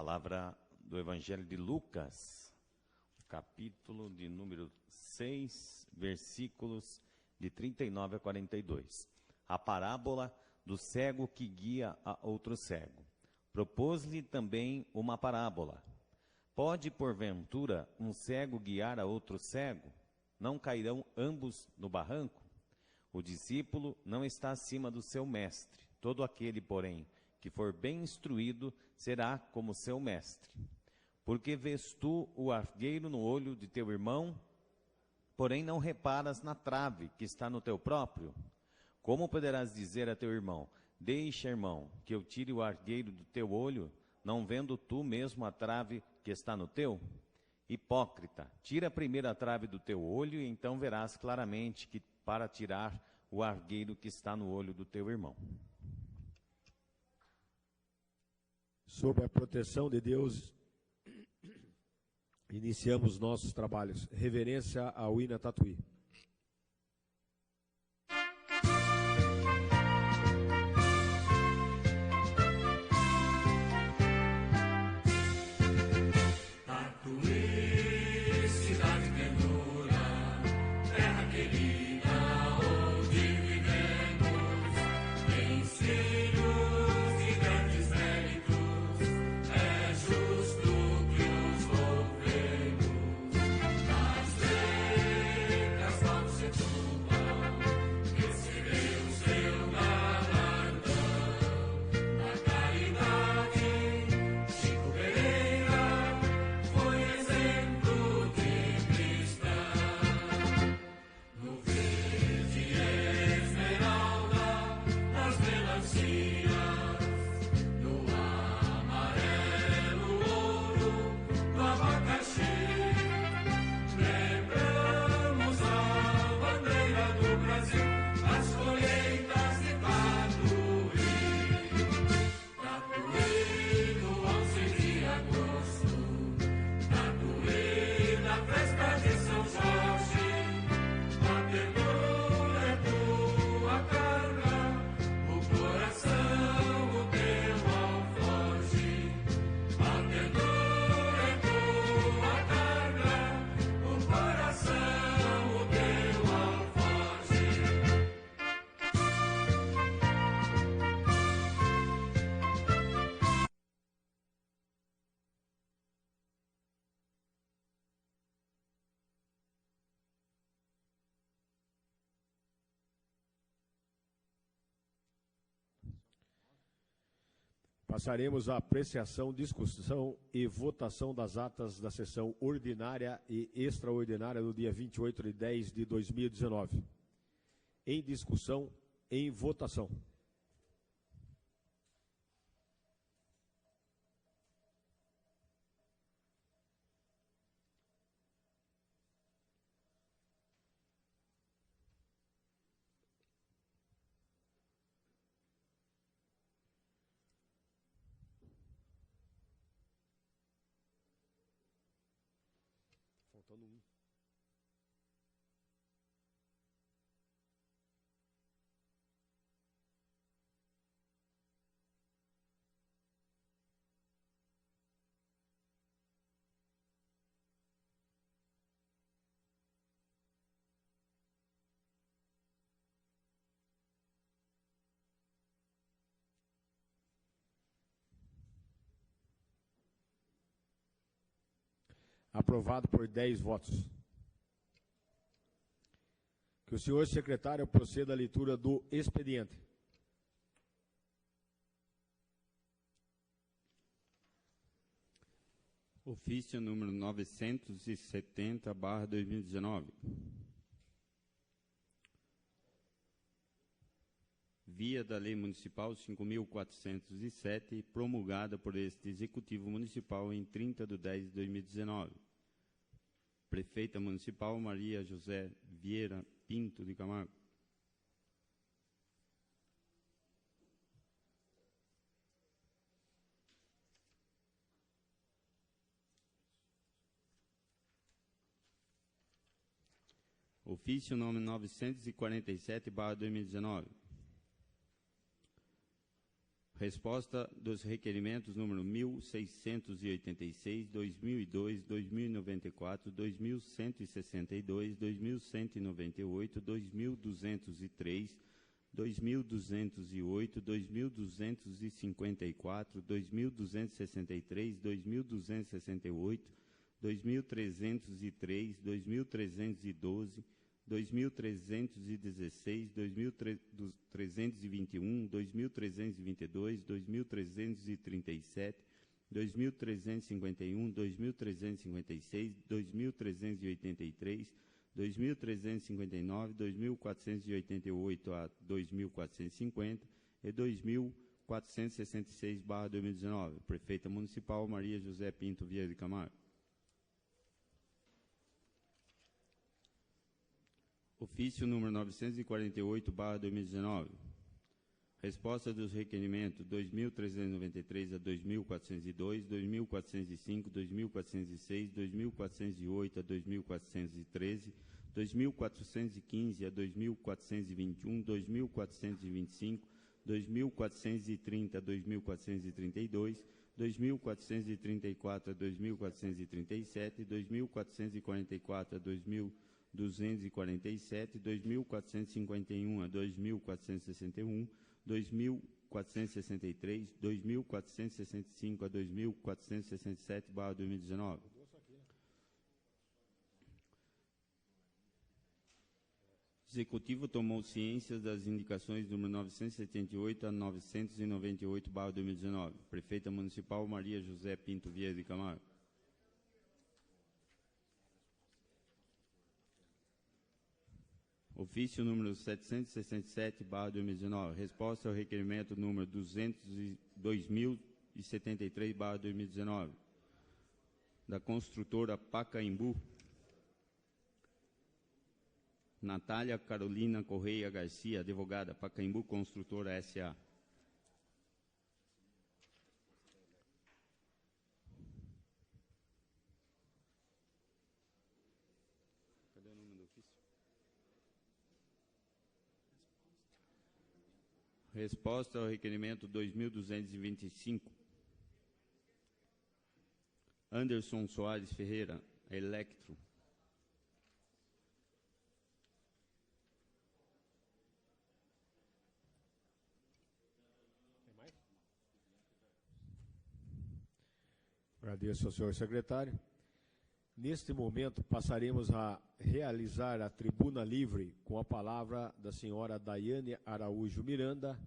Palavra do Evangelho de Lucas, capítulo de número 6, versículos de 39 a 42. A parábola do cego que guia a outro cego. Propôs-lhe também uma parábola. Pode, porventura, um cego guiar a outro cego? Não cairão ambos no barranco? O discípulo não está acima do seu mestre. Todo aquele, porém, que for bem instruído, será como seu mestre. Porque vês tu o argueiro no olho de teu irmão, porém não reparas na trave que está no teu próprio? Como poderás dizer a teu irmão: deixa, irmão, que eu tire o argueiro do teu olho, não vendo tu mesmo a trave que está no teu? Hipócrita, tira primeiro a trave do teu olho, e então verás claramente que para tirar o argueiro que está no olho do teu irmão. Sob a proteção de Deus, iniciamos nossos trabalhos. Reverência ao Ina Tatuí. Passaremos à apreciação, discussão e votação das atas da sessão ordinária e extraordinária do dia 28 de 10 de 2019. Em discussão, em votação. Faltando um. Aprovado por 10 votos. Que o senhor secretário proceda à leitura do expediente. Ofício número 970/2019. Via da Lei Municipal 5.407, promulgada por este Executivo Municipal em 30 de 10 de 2019. Prefeita Municipal Maria José Vieira Pinto de Camargo. Ofício nome 947/2019. Resposta dos requerimentos número 1686, 2002, 2094, 2162, 2198, 2203, 2208, 2254, 2263, 2268, 2303, 2312, 2316, 2321, 2322, 2337, 2351, 2356, 2383, 2359, 2488 a 2450 e 2466/2019. Prefeita Municipal Maria José Pinto Vieira de Camargo. Ofício número 948/2019. Resposta dos requerimentos 2.393 a 2.402, 2.405, 2.406, 2.408 a 2.413, 2.415 a 2.421, 2.425, 2.430 a 2.432, 2.434 a 2.437, 2.444 a 2.247, 2.451 a 2.461, 2.463, 2.465 a 2.467/2019. Executivo tomou ciência das indicações número 978 a 998/2019. Prefeita Municipal Maria José Pinto Vieira de Camargo. Ofício número 767/2019. Resposta ao requerimento número 202.073/2019 da construtora Pacaembu, Natália Carolina Correia Garcia, advogada, Pacaembu Construtora S.A. Cadê o número do ofício? Resposta ao requerimento 2.225. Anderson Soares Ferreira, Electro. Agradeço ao senhor secretário. Neste momento, passaremos a realizar a tribuna livre com a palavra da senhora Daiane Araújo Miranda,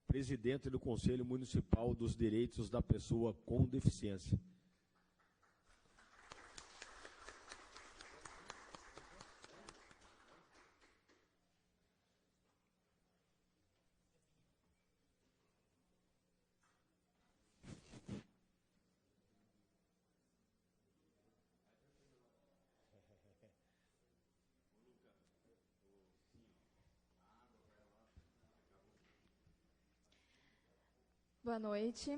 presidente do Conselho Municipal dos Direitos da Pessoa com Deficiência. Boa noite.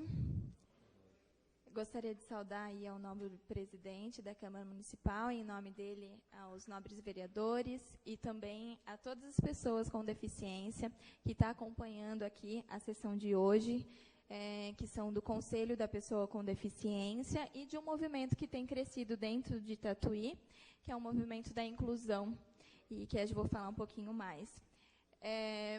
Gostaria de saudar aí ao nome do presidente da Câmara Municipal, em nome dele aos nobres vereadores e também a todas as pessoas com deficiência que estão acompanhando aqui a sessão de hoje, que são do Conselho da Pessoa com Deficiência e de um movimento que tem crescido dentro de Tatuí, que é o movimento da inclusão, e que eu vou falar um pouquinho mais.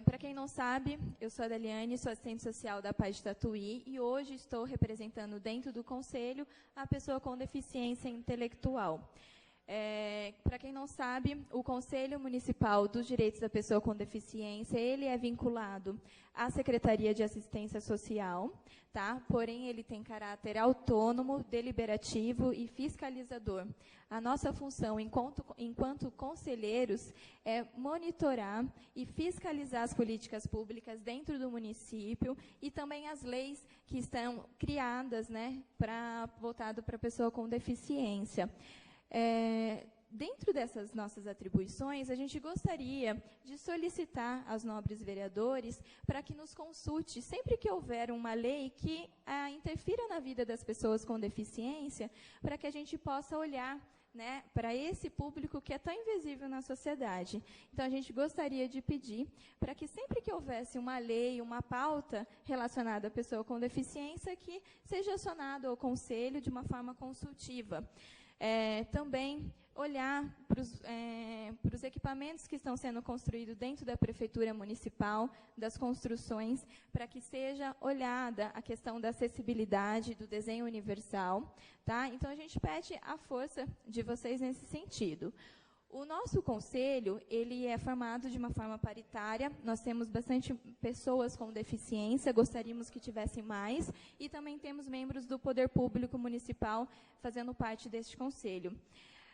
Para quem não sabe, eu sou a Deliane, sou assistente social da Paz de Tatuí e hoje estou representando dentro do Conselho a pessoa com deficiência intelectual. Para quem não sabe, o Conselho Municipal dos Direitos da Pessoa com Deficiência, ele é vinculado à Secretaria de Assistência Social, tá? Porém, ele tem caráter autônomo, deliberativo e fiscalizador. A nossa função, enquanto conselheiros, é monitorar e fiscalizar as políticas públicas dentro do município e também as leis que estão criadas, né, voltado para a pessoa com deficiência. Dentro dessas nossas atribuições, a gente gostaria de solicitar aos nobres vereadores para que nos consulte sempre que houver uma lei que interfira na vida das pessoas com deficiência, para que a gente possa olhar né, para esse público que é tão invisível na sociedade. Então, a gente gostaria de pedir para que sempre que houvesse uma lei, uma pauta relacionada à pessoa com deficiência, que seja acionado ao Conselho de uma forma consultiva. Também olhar para os equipamentos que estão sendo construídos dentro da Prefeitura Municipal, das construções, para que seja olhada a questão da acessibilidade, do desenho universal. Tá? Então, a gente pede a força de vocês nesse sentido. O nosso conselho, ele é formado de uma forma paritária, nós temos bastante pessoas com deficiência, gostaríamos que tivessem mais, e também temos membros do Poder Público Municipal fazendo parte deste conselho.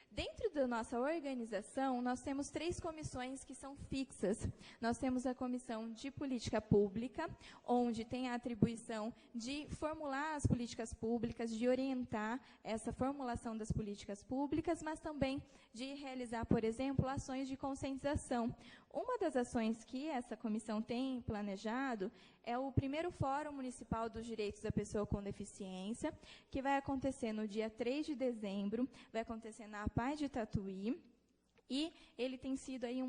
Dentro da nossa organização, nós temos 3 comissões que são fixas. Nós temos a Comissão de Política Pública, onde tem a atribuição de formular as políticas públicas, de orientar essa formulação das políticas públicas, mas também de realizar, por exemplo, ações de conscientização. Uma das ações que essa comissão tem planejado é o primeiro Fórum Municipal dos Direitos da Pessoa com Deficiência, que vai acontecer no dia 3 de dezembro, vai acontecer na APAI de Tatuí, e ele tem sido aí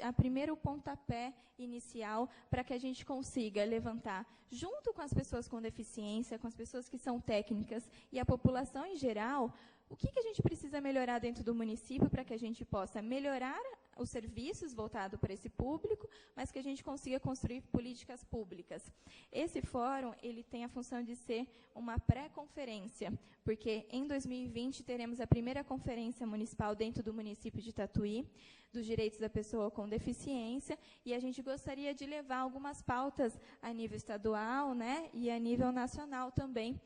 a primeiro pontapé inicial para que a gente consiga levantar, junto com as pessoas com deficiência, com as pessoas que são técnicas e a população em geral, o que a gente precisa melhorar dentro do município para que a gente possa melhorar os serviços voltados para esse público, mas que a gente consiga construir políticas públicas. Esse fórum, ele tem a função de ser uma pré-conferência, porque em 2020 teremos a primeira conferência municipal dentro do município de Tatuí, dos direitos da pessoa com deficiência, e a gente gostaria de levar algumas pautas a nível estadual, né, e a nível nacional também,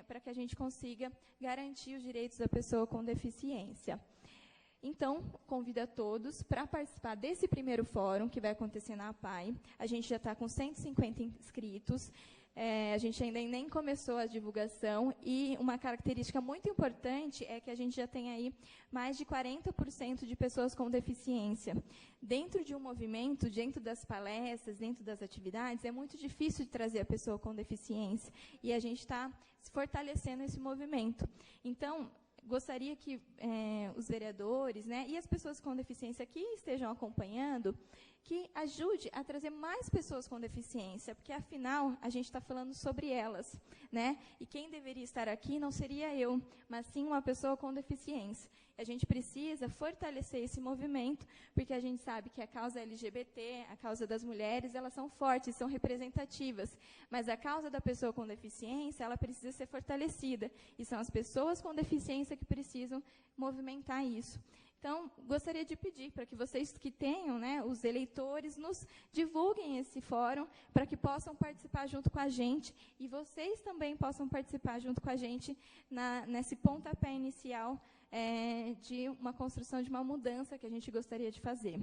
para que a gente consiga garantir os direitos da pessoa com deficiência. Então, convido a todos para participar desse primeiro fórum, que vai acontecer na APAI. A gente já está com 150 inscritos, a gente ainda nem começou a divulgação, e uma característica muito importante é que a gente já tem aí mais de 40% de pessoas com deficiência. Dentro de um movimento, dentro das palestras, dentro das atividades, é muito difícil de trazer a pessoa com deficiência, e a gente está fortalecendo esse movimento. Então, gostaria que os vereadores, né, e as pessoas com deficiência que estejam acompanhando, que ajude a trazer mais pessoas com deficiência, porque, afinal, a gente está falando sobre elas, né? E quem deveria estar aqui não seria eu, mas sim uma pessoa com deficiência. A gente precisa fortalecer esse movimento, porque a gente sabe que a causa LGBT, a causa das mulheres, elas são fortes, são representativas, mas a causa da pessoa com deficiência, ela precisa ser fortalecida, e são as pessoas com deficiência que precisam movimentar isso. Então, gostaria de pedir para que vocês que tenham, né, os eleitores, nos divulguem esse fórum, para que possam participar junto com a gente, e vocês também possam participar junto com a gente nesse pontapé inicial de uma construção, de uma mudança que a gente gostaria de fazer.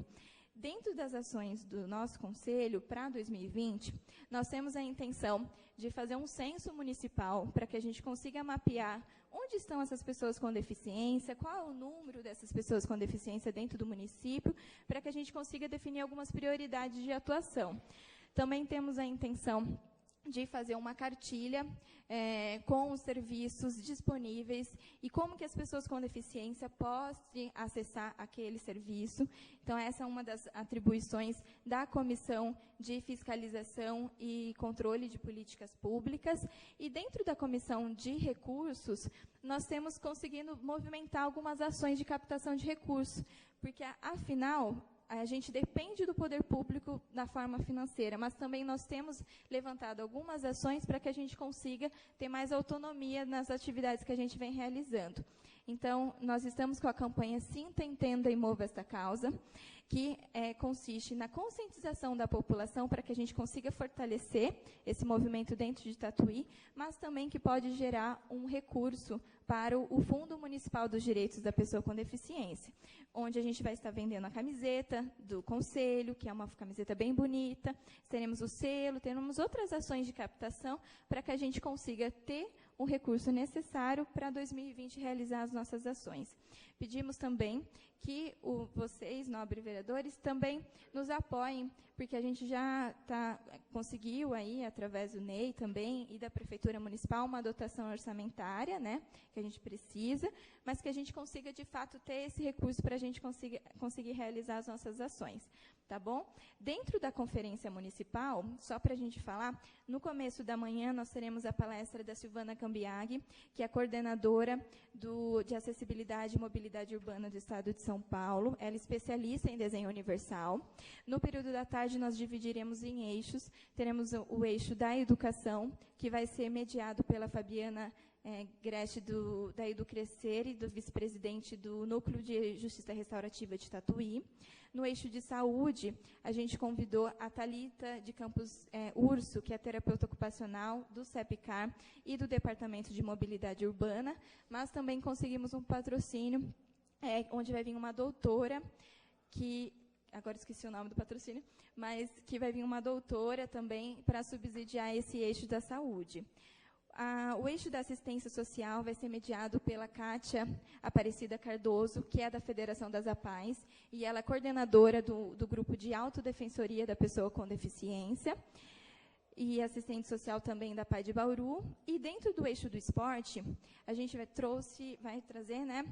Dentro das ações do nosso conselho, para 2020, nós temos a intenção de fazer um censo municipal para que a gente consiga mapear onde estão essas pessoas com deficiência, qual é o número dessas pessoas com deficiência dentro do município, para que a gente consiga definir algumas prioridades de atuação. Também temos a intenção de fazer uma cartilha com os serviços disponíveis e como que as pessoas com deficiência possam acessar aquele serviço. Então, essa é uma das atribuições da Comissão de Fiscalização e Controle de Políticas Públicas. E dentro da Comissão de Recursos, nós temos conseguido movimentar algumas ações de captação de recursos, porque, afinal, a gente depende do poder público na forma financeira, mas também nós temos levantado algumas ações para que a gente consiga ter mais autonomia nas atividades que a gente vem realizando. Então, nós estamos com a campanha Sinta, Entenda e Mova esta Causa, que consiste na conscientização da população para que a gente consiga fortalecer esse movimento dentro de Tatuí, mas também que pode gerar um recurso para o Fundo Municipal dos Direitos da Pessoa com Deficiência, onde a gente vai estar vendendo a camiseta do Conselho, que é uma camiseta bem bonita, teremos o selo, teremos outras ações de captação para que a gente consiga ter o recurso necessário para 2020 realizar as nossas ações. Pedimos também que vocês, nobres vereadores, também nos apoiem, porque a gente já conseguiu aí, através do NEI também, e da Prefeitura Municipal, uma dotação orçamentária, né, que a gente precisa, mas que a gente consiga, de fato, ter esse recurso para a gente conseguir realizar as nossas ações. Tá bom? Dentro da conferência municipal, só para a gente falar, no começo da manhã nós teremos a palestra da Silvana Cambiaghi, que é a coordenadora de Acessibilidade e Mobilidade Urbana do Estado de São Paulo. Ela é especialista em desenho universal. No período da tarde, nós dividiremos em eixos. Teremos o eixo da educação, que vai ser mediado pela Fabiana Greche, da Educrescer e do vice-presidente do Núcleo de Justiça Restaurativa de Tatuí. No eixo de saúde, a gente convidou a Thalita de Campos Urso, que é terapeuta ocupacional do CEPCAR e do Departamento de Mobilidade Urbana, mas também conseguimos um patrocínio, onde vai vir uma doutora, que, agora esqueci o nome do patrocínio, mas que vai vir uma doutora também para subsidiar esse eixo da saúde. O eixo da assistência social vai ser mediado pela Kátia Aparecida Cardoso, que é da Federação das APAES, e ela é coordenadora do grupo de autodefensoria da pessoa com deficiência, e assistente social também da PAI de Bauru. E dentro do eixo do esporte, a gente vai trazer, né,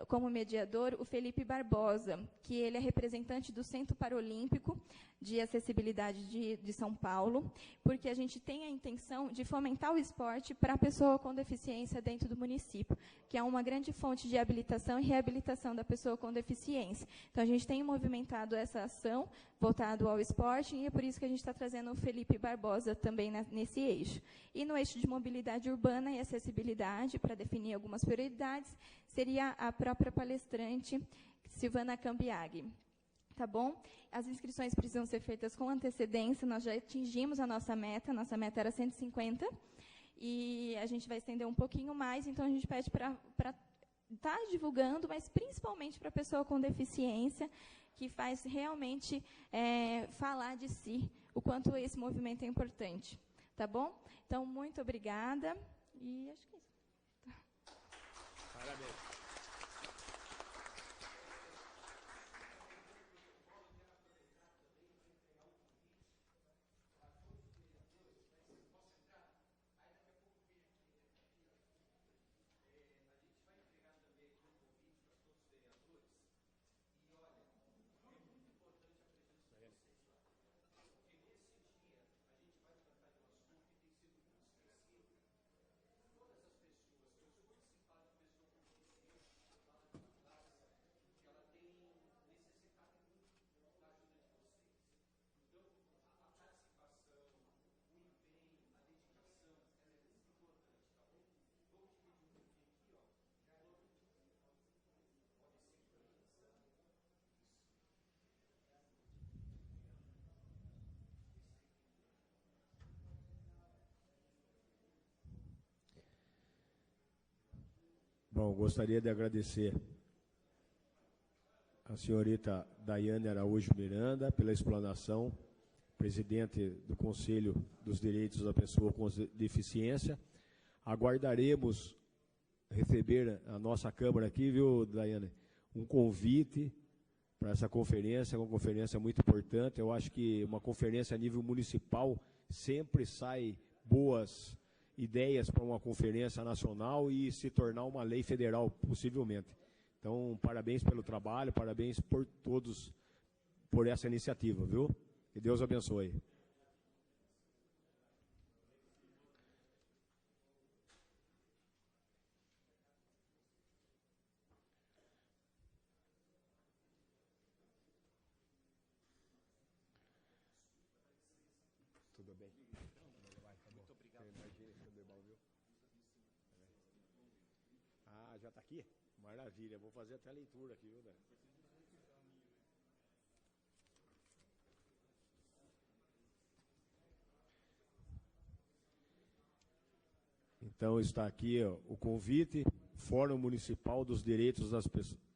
como mediador o Felipe Barbosa, que ele é representante do Centro Paralímpico de Acessibilidade de São Paulo, porque a gente tem a intenção de fomentar o esporte para a pessoa com deficiência dentro do município, que é uma grande fonte de habilitação e reabilitação da pessoa com deficiência. Então, a gente tem movimentado essa ação voltado ao esporte, e é por isso que a gente está trazendo o Felipe Barbosa também nesse eixo. E no eixo de mobilidade urbana e acessibilidade, para definir algumas prioridades, seria a própria palestrante Silvana Cambiaghi. Tá bom? As inscrições precisam ser feitas com antecedência, nós já atingimos a nossa meta era 150, e a gente vai estender um pouquinho mais, então a gente pede para estar divulgando, mas principalmente para a pessoa com deficiência, que faz realmente falar de si, o quanto esse movimento é importante. Tá bom? Então, muito obrigada, e acho que é isso. Parabéns. Bom, gostaria de agradecer a senhorita Daiane Araújo Miranda pela explanação, presidente do Conselho dos Direitos da Pessoa com Deficiência. Aguardaremos receber a nossa Câmara aqui, viu, Daiane, um convite para essa conferência, uma conferência muito importante. Eu acho que uma conferência a nível municipal sempre sai boas ideias para uma conferência nacional e se tornar uma lei federal, possivelmente. Então, parabéns pelo trabalho, parabéns por todos, por essa iniciativa, viu? Que Deus abençoe. Tudo bem. Muito obrigado. Ah, já está aqui? Maravilha, vou fazer até a leitura aqui, viu, Dani? Então está aqui o convite, Fórum Municipal dos Direitos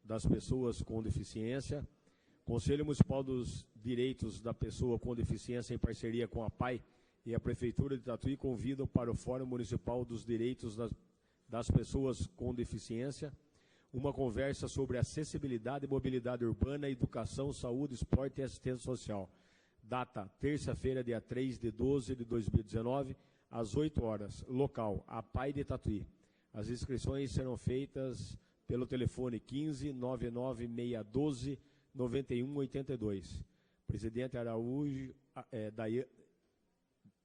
das Pessoas com Deficiência, Conselho Municipal dos Direitos da Pessoa com Deficiência, em parceria com a PAI e a Prefeitura de Tatuí, convidam para o Fórum Municipal dos Direitos das Pessoas com Deficiência, uma conversa sobre acessibilidade e mobilidade urbana, educação, saúde, esporte e assistência social. Data, terça-feira, dia 3/12/2019, às 8 horas. Local, APAI de Tatuí. As inscrições serão feitas pelo telefone 15 99612 9182. Presidente Araújo,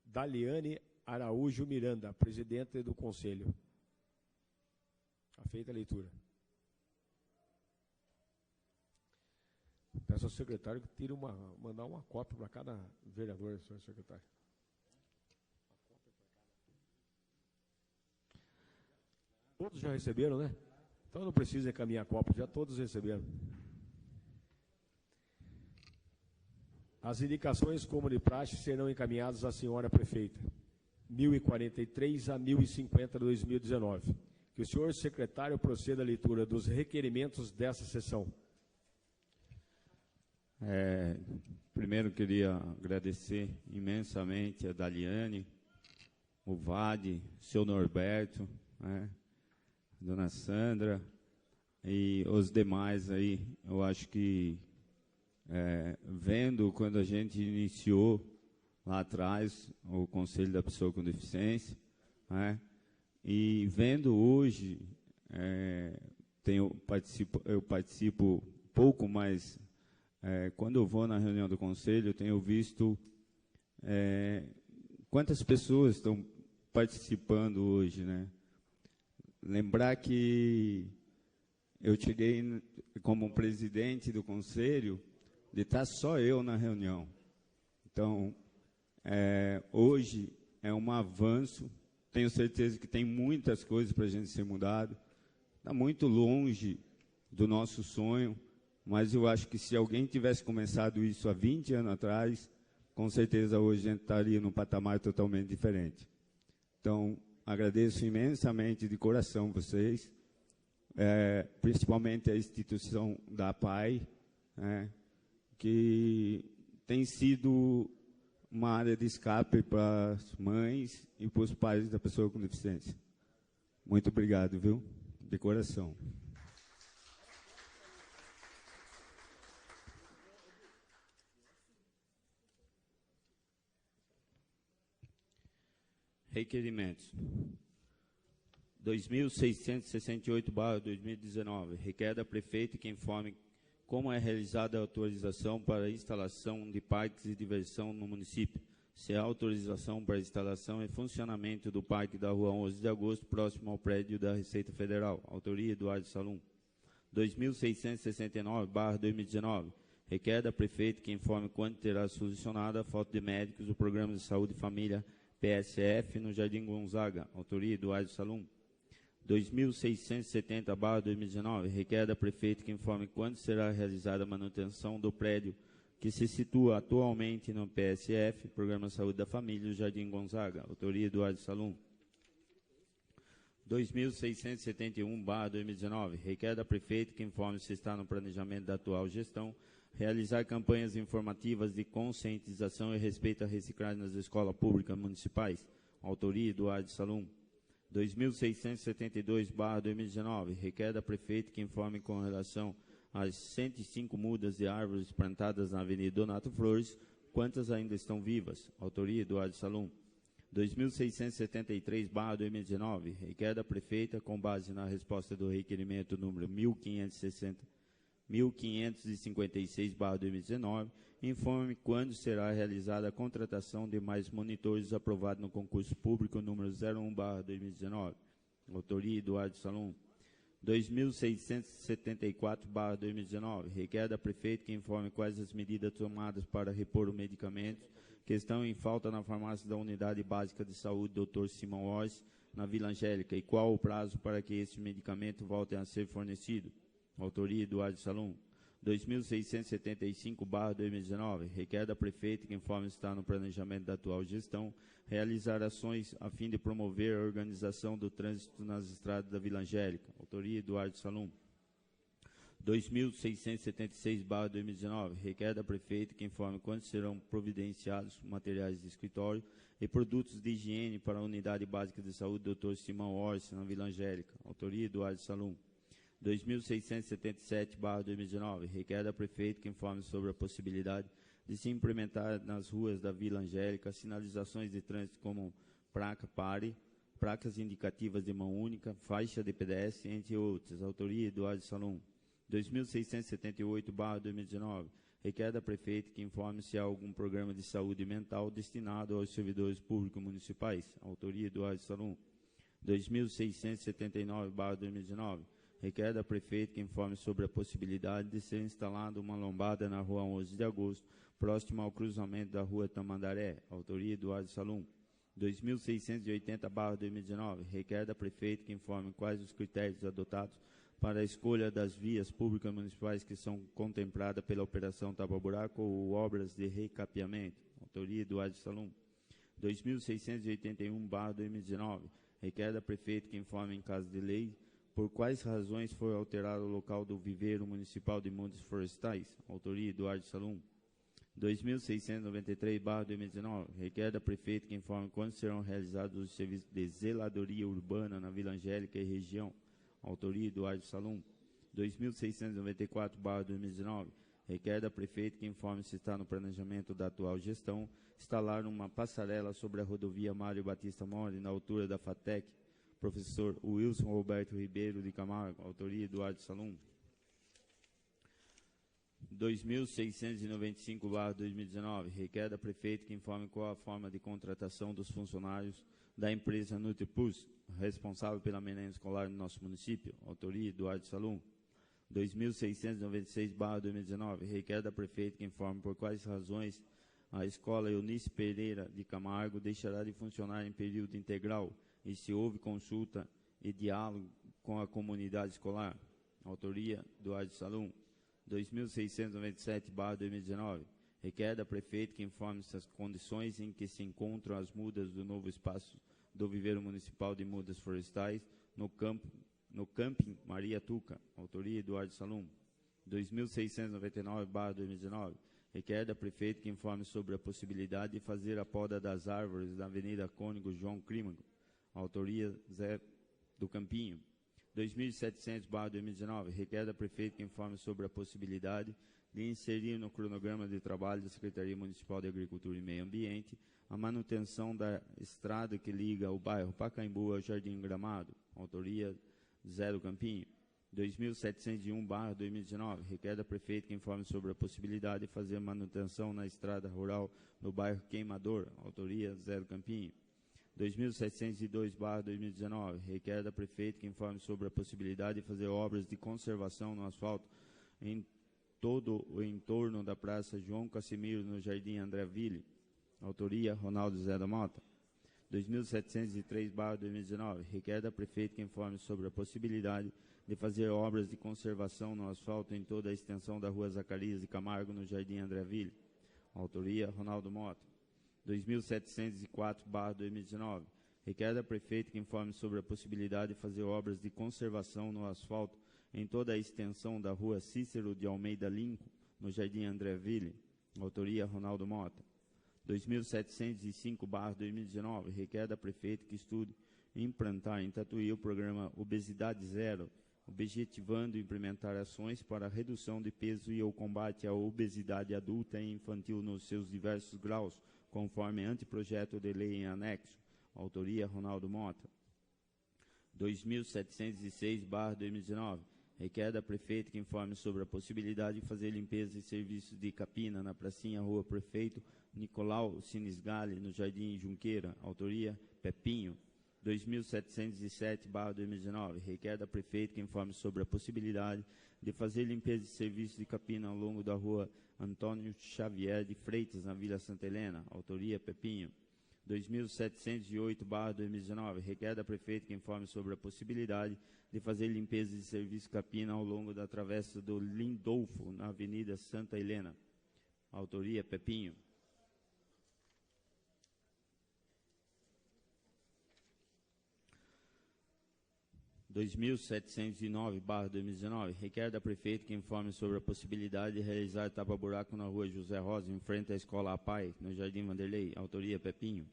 Daliane Araújo Miranda, presidente do Conselho. Feita a leitura. Peço ao secretário que tire mandar uma cópia para cada vereador, senhor secretário. Todos já receberam, né? Então não precisa encaminhar cópia, já todos receberam. As indicações como de praxe serão encaminhadas à senhora prefeita. 1043 a 1050 de 2019. Que o senhor secretário proceda à leitura dos requerimentos dessa sessão. Primeiro queria agradecer imensamente a Daliane, o Vade, o seu Norberto, né, a dona Sandra e os demais aí. Eu acho que, vendo quando a gente iniciou lá atrás o Conselho da Pessoa com Deficiência, né, e vendo hoje, eu participo pouco, mas quando eu vou na reunião do Conselho, eu tenho visto quantas pessoas estão participando hoje, né? Lembrar que eu cheguei como presidente do Conselho de estar só eu na reunião. Então, hoje é um avanço. Tenho certeza que tem muitas coisas para a gente ser mudado. Está muito longe do nosso sonho, mas eu acho que se alguém tivesse começado isso há 20 anos atrás, com certeza hoje a gente estaria num patamar totalmente diferente. Então, agradeço imensamente de coração vocês, principalmente a instituição da APAI, que tem sido uma área de escape para as mães e para os pais da pessoa com deficiência. Muito obrigado, viu? De coração. Requerimentos. 2.668/2019. Requer da prefeita que informe como é realizada a autorização para a instalação de parques de diversão no município. Se há autorização para a instalação e funcionamento do Parque da Rua 11 de Agosto, próximo ao prédio da Receita Federal. Autoria, Eduardo Salum. 2.669/2019. Requer da prefeita que informe quando terá solucionado a falta de médicos do Programa de Saúde e Família PSF no Jardim Gonzaga. Autoria, Eduardo Salum. 2.670/2019, requer da prefeita que informe quando será realizada a manutenção do prédio que se situa atualmente no PSF, Programa de Saúde da Família, no Jardim Gonzaga. Autoria, Eduardo Salum. 2.671/2019, requer da prefeita que informe se está no planejamento da atual gestão realizar campanhas informativas de conscientização e respeito à reciclagem nas escolas públicas municipais. Autoria, Eduardo Salum. 2.672/2019, requer da prefeita que informe com relação às 105 mudas de árvores plantadas na Avenida Donato Flores, quantas ainda estão vivas. Autoria, Eduardo Salum. 2.673/2019, requer da prefeita, com base na resposta do requerimento número 1556/2019, informe quando será realizada a contratação de mais monitores aprovado no concurso público número 01/2019. Autoria, Eduardo Salum. 2.674/2019, requer da prefeita que informe quais as medidas tomadas para repor os medicamentos que estão em falta na farmácia da Unidade Básica de Saúde Dr. Simão Orsi, na Vila Angélica, e qual o prazo para que esses medicamentos voltem a ser fornecidos. Autoria, Eduardo Salum. 2.675/2019, requer da prefeita que informe se está no planejamento da atual gestão realizar ações a fim de promover a organização do trânsito nas estradas da Vila Angélica. Autoria, Eduardo Salum. 2.676/2019, requer da prefeita que informe quando serão providenciados materiais de escritório e produtos de higiene para a Unidade Básica de Saúde Dr. Simão Orsi, na Vila Angélica. Autoria, Eduardo Salum. 2677/2019, requer da Prefeito que informe sobre a possibilidade de se implementar nas ruas da Vila Angélica sinalizações de trânsito como placa pare, placas indicativas de mão única, faixa de pedestre, entre outros. Autoria Eduardo Salum. 2678/2019, requer da Prefeito que informe se há algum programa de saúde mental destinado aos servidores públicos municipais. Autoria Eduardo Salum. 2679/2019, requer da Prefeito que informe sobre a possibilidade de ser instalada uma lombada na Rua 11 de Agosto, próximo ao cruzamento da Rua Tamandaré. Autoria Eduardo Salum. 2680/2019, requer da Prefeito que informe quais os critérios adotados para a escolha das vias públicas municipais que são contempladas pela Operação Tapa Buraco ou obras de recapeamento. Autoria Eduardo Salum. 2681/2019, requer da Prefeito que informe, em caso de lei, por quais razões foi alterado o local do viveiro municipal de mundos florestais. Autoria Eduardo Salum. 2693/2019, requer da Prefeito que informe quando serão realizados os serviços de zeladoria urbana na Vila Angélica e região. Autoria Eduardo Salum. 2694/2019, requer da Prefeito que informe se está no planejamento da atual gestão instalar uma passarela sobre a rodovia Mário Batista Mori, na altura da FATEC. Professor Wilson Roberto Ribeiro de Camargo. Autoria Eduardo Salum. 2695/2019, requer da Prefeito que informe qual a forma de contratação dos funcionários da empresa NutriPlus, responsável pela merenda escolar no nosso município. Autoria Eduardo Salum. 2696/2019, requer da Prefeito que informe por quais razões a escola Eunice Pereira de Camargo deixará de funcionar em período integral e se houve consulta e diálogo com a comunidade escolar. Autoria Eduardo Salum. 2697/2019, requer da Prefeito que informe as condições em que se encontram as mudas do novo espaço do viveiro municipal de mudas florestais no camping Maria Tuca. Autoria Eduardo Salum. 2699/2019, requer da Prefeito que informe sobre a possibilidade de fazer a poda das árvores da Avenida Cônigo João Clímaco. Autoria Zé do Campinho. 2700/2019, requer da Prefeito que informe sobre a possibilidade de inserir no cronograma de trabalho da Secretaria Municipal de Agricultura e Meio Ambiente a manutenção da estrada que liga o bairro Pacaembu ao Jardim Gramado. Autoria Zé do Campinho. 2701/2019, requer da Prefeito que informe sobre a possibilidade de fazer manutenção na estrada rural no bairro Queimador. Autoria Zé do Campinho. 2702/2019, requer da Prefeito que informe sobre a possibilidade de fazer obras de conservação no asfalto em todo o entorno da Praça João Casimiro, no Jardim André Ville. Autoria Ronaldo Zé da Mota. 2703/2019, requer da Prefeito que informe sobre a possibilidade de fazer obras de conservação no asfalto em toda a extensão da Rua Zacarias de Camargo, no Jardim André Ville. Autoria Ronaldo Mota. 2704/2019, requer da Prefeito que informe sobre a possibilidade de fazer obras de conservação no asfalto em toda a extensão da Rua Cícero de Almeida Lincoln, no Jardim André Ville. Autoria Ronaldo Mota. 2705/2019, requer da Prefeito que estude implantar em Tatuí o programa Obesidade Zero, objetivando implementar ações para a redução de peso e o combate à obesidade adulta e infantil nos seus diversos graus, conforme anteprojeto de lei em anexo. Autoria Ronaldo Mota. 2706/2019, requer da Prefeito que informe sobre a possibilidade de fazer limpeza e serviços de capina na pracinha Rua Prefeito Nicolau Sinisgali, no Jardim Junqueira. Autoria Pepinho. 2707/2019, requer da Prefeito que informe sobre a possibilidade de fazer limpeza e serviços de capina ao longo da Rua Antônio Xavier de Freitas, na Vila Santa Helena. Autoria Pepinho. 2708/2019, requer da Prefeito que informe sobre a possibilidade de fazer limpeza e serviço capina ao longo da Travessa do Lindolfo, na Avenida Santa Helena. Autoria Pepinho. 2709/2019, requer da Prefeito que informe sobre a possibilidade de realizar tapa-buraco na Rua José Rosa, em frente à Escola APAI, no Jardim Vanderlei. Autoria Pepinho.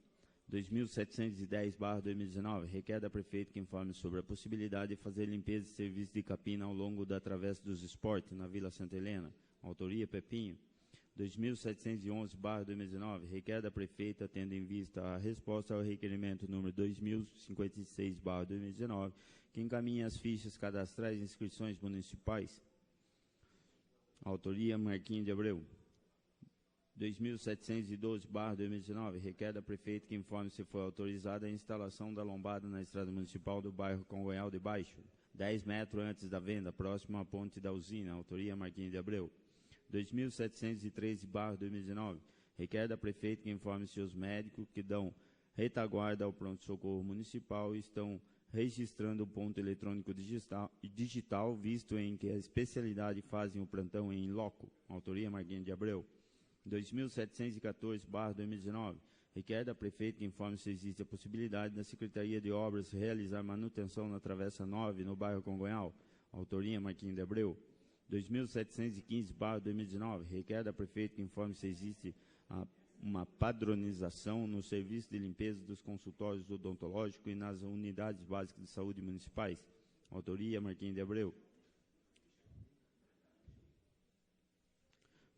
2710/2019, requer da Prefeita que informe sobre a possibilidade de fazer limpeza e serviço de capina ao longo da Travessa dos Esportes, na Vila Santa Helena. Autoria Pepinho. 2711/2019, requer da Prefeita, tendo em vista a resposta ao requerimento número 2056/2019, que encaminha as fichas cadastrais e inscrições municipais. Autoria Marquinhos de Abreu. 2712/2019, requer da Prefeita que informe se foi autorizada a instalação da lombada na estrada municipal do bairro Congonhal de Baixo, 10 metros antes da venda, próximo à ponte da usina. Autoria Marquinhos de Abreu. 2713/2019, requer da Prefeita que informe se os médicos que dão retaguarda ao pronto-socorro municipal estão registrando o ponto eletrônico digital, visto em que a especialidade fazem o plantão em loco. Autoria Marquinhos de Abreu. 2714/2019, requer da Prefeita que informe se existe a possibilidade da Secretaria de Obras realizar manutenção na Travessa 9, no bairro Congonhal. Autoria Marquinhos de Abreu. 2715/2019, requer da Prefeita que informe se existe uma padronização no serviço de limpeza dos consultórios odontológicos e nas unidades básicas de saúde municipais. Autoria Marquinhos de Abreu.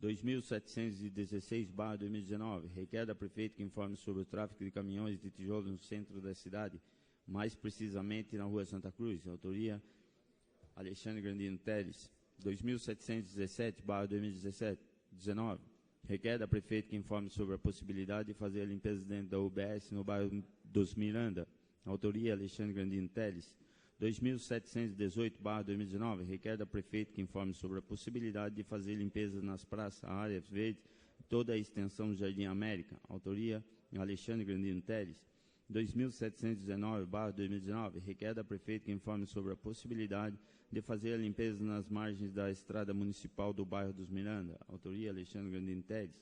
2716/2019, requer da Prefeita que informe sobre o tráfego de caminhões de tijolos no centro da cidade, mais precisamente na Rua Santa Cruz. Autoria Alexandre Grandino Teles. 2717/2019, requer da Prefeita que informe sobre a possibilidade de fazer a limpeza dentro da UBS no bairro dos Miranda. Autoria Alexandre Grandino Teles. 2718/2019, requer da Prefeita que informe sobre a possibilidade de fazer limpeza nas praças, áreas verdes, toda a extensão do Jardim América. Autoria Alexandre Grandino Teles. 2719/2019, requer da Prefeita que informe sobre a possibilidade de fazer a limpeza nas margens da estrada municipal do bairro dos Miranda. Autoria Alexandre Grandino Teles.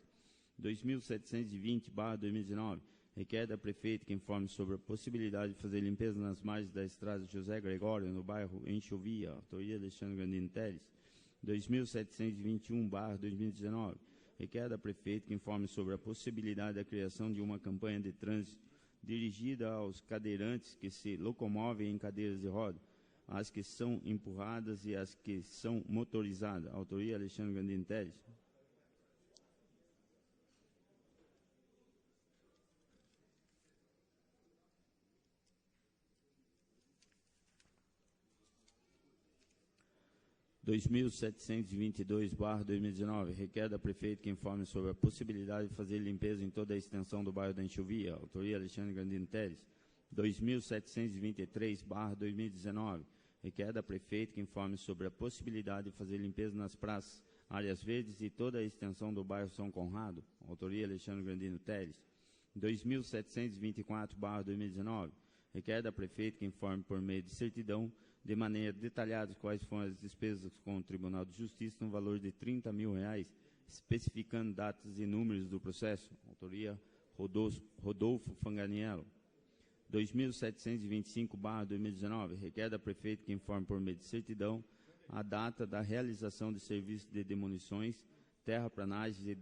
2720/2019, requer da Prefeita que informe sobre a possibilidade de fazer limpeza nas margens da estrada José Gregório, no bairro Enxovia. Autoria Alexandre Grandino Teles. 2721/2019, requer da Prefeita que informe sobre a possibilidade da criação de uma campanha de trânsito dirigida aos cadeirantes que se locomovem em cadeiras de roda, as que são empurradas e as que são motorizadas. Autoria Alexandre Grandino Teles. 2722/2019, requer da Prefeita que informe sobre a possibilidade de fazer limpeza em toda a extensão do bairro da Enxovia. Autoria Alexandre Grandino Teles. 2723/2019, requer da Prefeita que informe sobre a possibilidade de fazer limpeza nas praças, áreas verdes e toda a extensão do bairro São Conrado. Autoria Alexandre Grandino Teles. 2724/2019, requer da Prefeita que informe por meio de certidão de maneira detalhada quais foram as despesas com o Tribunal de Justiça no valor de R$30 mil, especificando datas e números do processo. Autoria Rodolfo Fanganiello. 2725/2019, requer da Prefeita que informe por meio de certidão a data da realização de serviços de demolições, terraplanagem e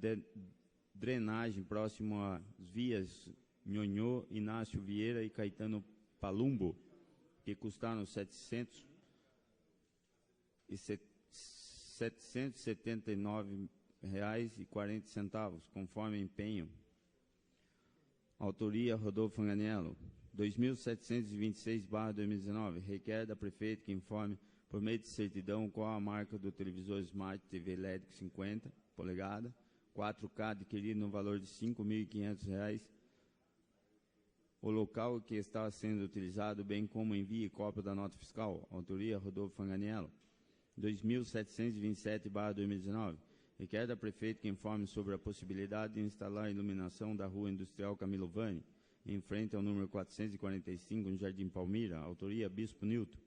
drenagem próximo às vias Nhonhô, Inácio Vieira e Caetano Palumbo, que custaram R$ 779,40, conforme empenho. Autoria Rodolfo Fanganiello. 2726/2019, requer da Prefeita que informe por meio de certidão qual a marca do televisor Smart TV LED 50 polegadas, 4K adquirido no valor de R$ 5.500, o local que está sendo utilizado, bem como envie cópia da nota fiscal. Autoria Rodolfo Fanganiello. 2727/2019, requer da Prefeita que informe sobre a possibilidade de instalar a iluminação da Rua Industrial Camilo Vani, em frente ao número 445, no Jardim Palmira. Autoria Bispo Nilton.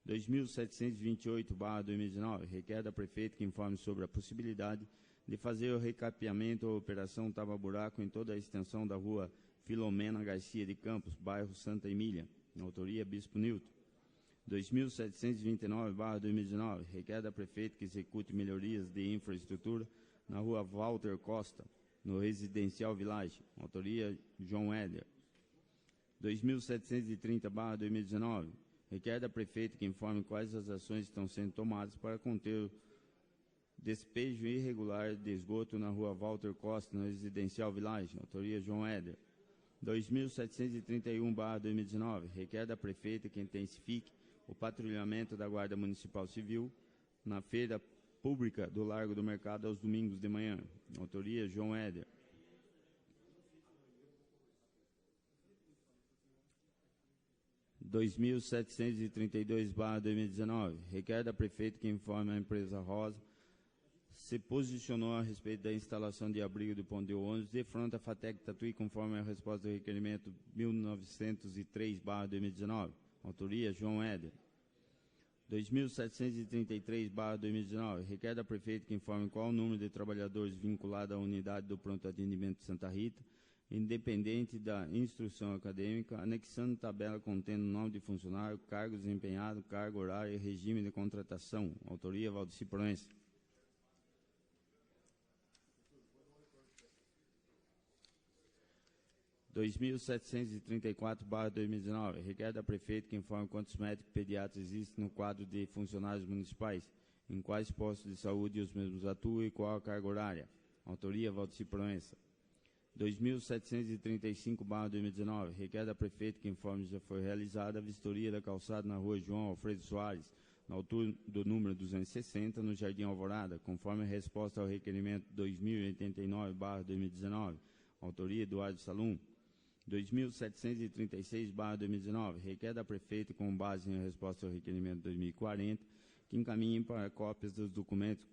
2728/2019, requer da Prefeita que informe sobre a possibilidade de fazer o recapeamento ou operação tapa-buraco em toda a extensão da Rua Filomena Garcia de Campos, bairro Santa Emília. Autoria Bispo Nilton. 2729/2019, requer da Prefeita que execute melhorias de infraestrutura na Rua Walter Costa, no Residencial Village. Autoria João Éder. 2730/2019, requer da Prefeita que informe quais as ações estão sendo tomadas para conter o despejo irregular de esgoto na rua Walter Costa, no Residencial Village, autoria João Éder. 2731/2019, requer da Prefeita que intensifique o patrulhamento da Guarda Municipal Civil na feira pública do Largo do Mercado aos domingos de manhã, autoria João Éder. 2732/2019, requer da Prefeita que informe a empresa Rosa se posicionou a respeito da instalação de abrigo do ponto de ônibus de fronte à FATEC Tatuí, conforme a resposta do requerimento 1903/2019, autoria João Éder. 2733/2019, requer da Prefeita que informe qual o número de trabalhadores vinculado à unidade do pronto atendimento de Santa Rita, independente da instrução acadêmica, anexando tabela contendo nome de funcionário, cargo desempenhado, cargo horário e regime de contratação, autoria Valdeci Proença. 2734/2019, requer da Prefeita que informe quantos médicos pediatras existem no quadro de funcionários municipais, em quais postos de saúde os mesmos atuam e qual a carga horária. Autoria Valdeci Proença. 2735/2019, requer da Prefeita que informe já foi realizada a vistoria da calçada na rua João Alfredo Soares, na altura do número 260, no Jardim Alvorada, conforme a resposta ao requerimento 2089/2019, autoria Eduardo Salum. 2736/2019, requer da Prefeita, com base em resposta ao requerimento 2040, que encaminhem para cópias dos documentos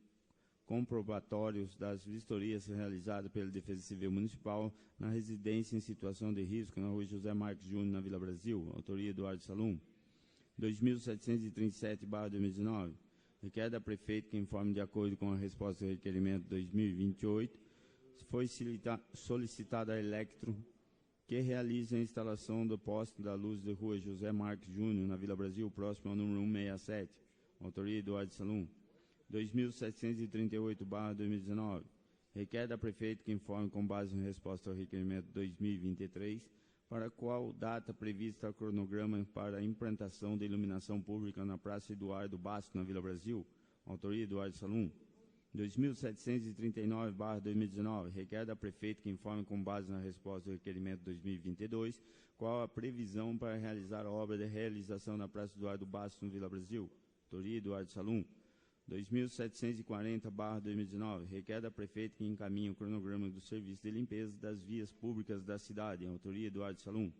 comprobatórios das vistorias realizadas pela Defesa Civil Municipal na residência em situação de risco na rua José Marques Júnior, na Vila Brasil, autoria Eduardo Salum. 2737/2019, requer da Prefeita que informe de acordo com a resposta ao requerimento 2028, foi solicitada a Electro que realize a instalação do poste da luz da rua José Marques Júnior, na Vila Brasil, próximo ao número 167, autoria Eduardo Salum. 2738/2019, requer da Prefeita que informe com base em resposta ao requerimento 2023, para qual data prevista o cronograma para a implantação da iluminação pública na Praça Eduardo Basco, na Vila Brasil, autoria Eduardo Salum. 2739/2019, requer da Prefeita que informe com base na resposta ao requerimento 2022, qual a previsão para realizar a obra de realização na Praça Eduardo Bastos, no Vila Brasil, autoria Eduardo Salum. 2740/2019, requer da Prefeita que encaminhe o cronograma do serviço de limpeza das vias públicas da cidade, autoria Eduardo Salum.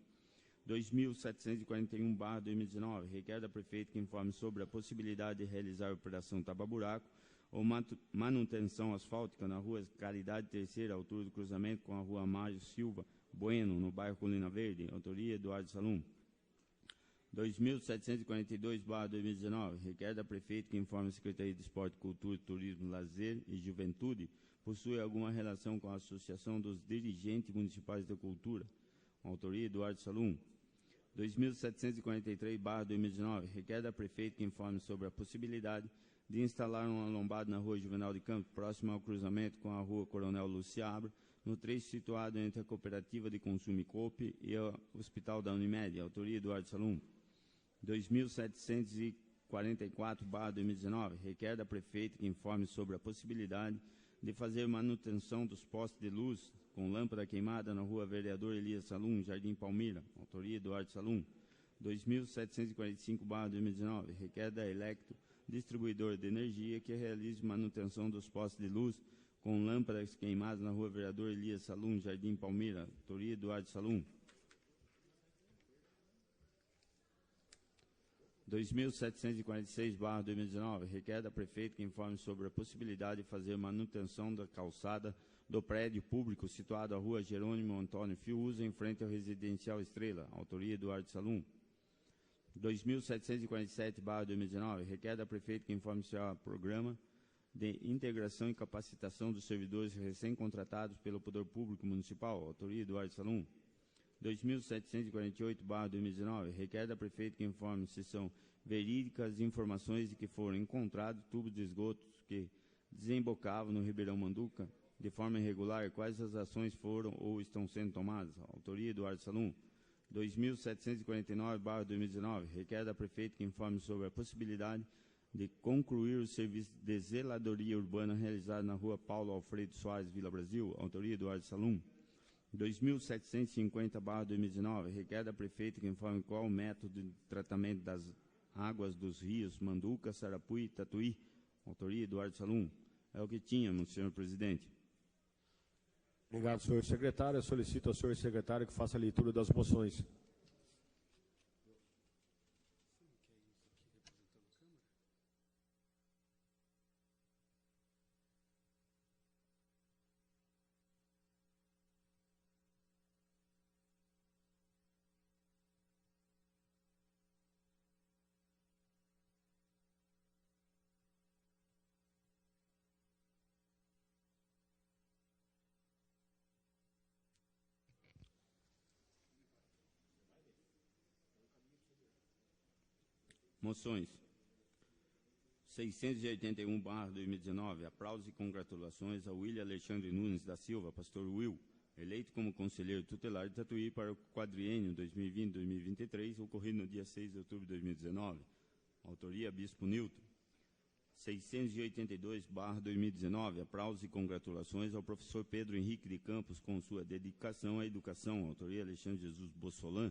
2741/2019, requer da Prefeita que informe sobre a possibilidade de realizar a operação tapa-buraco ou manutenção asfáltica na rua Caridade Terceira, altura do cruzamento com a rua Mário Silva Bueno, no bairro Colina Verde, autoria Eduardo Salum. 2742/2019, requer da Prefeita que informe a Secretaria de Esporte, Cultura, Turismo, Lazer e Juventude possui alguma relação com a Associação dos Dirigentes Municipais da Cultura, autoria Eduardo Salum. 2743/2019, requer da Prefeita que informe sobre a possibilidade de instalar uma lombada na rua Juvenal de Campos, próximo ao cruzamento com a rua Coronel Luciabra, no trecho situado entre a Cooperativa de Consumo Coop e o Hospital da Unimed, autoria Eduardo Salum. 2744/2019, requer da Prefeita que informe sobre a possibilidade de fazer manutenção dos postes de luz com lâmpada queimada na rua Vereador Elias Salum, Jardim Palmira, autoria Eduardo Salum. 2745/2019, requer da Electro, distribuidor de energia, que realize manutenção dos postes de luz com lâmpadas queimadas na rua Vereador Elias Salum, Jardim Palmira, autoria Eduardo Salum. 2746/2019, requer da Prefeita que informe sobre a possibilidade de fazer manutenção da calçada do prédio público situado à rua Jerônimo Antônio Fiuza, em frente ao Residencial Estrela, autoria Eduardo Salum. 2747/2019, requer da Prefeita que informe se há programa de integração e capacitação dos servidores recém-contratados pelo Poder Público Municipal, autoria Eduardo Salum. 2748/2019, requer da Prefeita que informe se são verídicas informações de que foram encontrados tubos de esgoto que desembocavam no Ribeirão Manduca de forma irregular, quais as ações foram ou estão sendo tomadas, autoria Eduardo Salum. 2749/2019, requer da Prefeita que informe sobre a possibilidade de concluir o serviço de zeladoria urbana realizado na rua Paulo Alfredo Soares, Vila Brasil, autoria Eduardo Salum. 2750/2019, requer da Prefeita que informe qual o método de tratamento das águas dos rios Manduca, Sarapuí e Tatuí, autoria Eduardo Salum. É o que tínhamos, senhor presidente. Obrigado, senhor secretário. Eu solicito ao senhor secretário que faça a leitura das moções. Moções. 681/2019, aplausos e congratulações a William Alexandre Nunes da Silva, pastor Will, eleito como conselheiro tutelar de Tatuí para o quadriênio 2020-2023, ocorrido no dia 6 de outubro de 2019. Autoria, Bispo Nilton. 682/2019, aplausos e congratulações ao professor Pedro Henrique de Campos com sua dedicação à educação. Autoria, Alexandre Jesus Bossolan.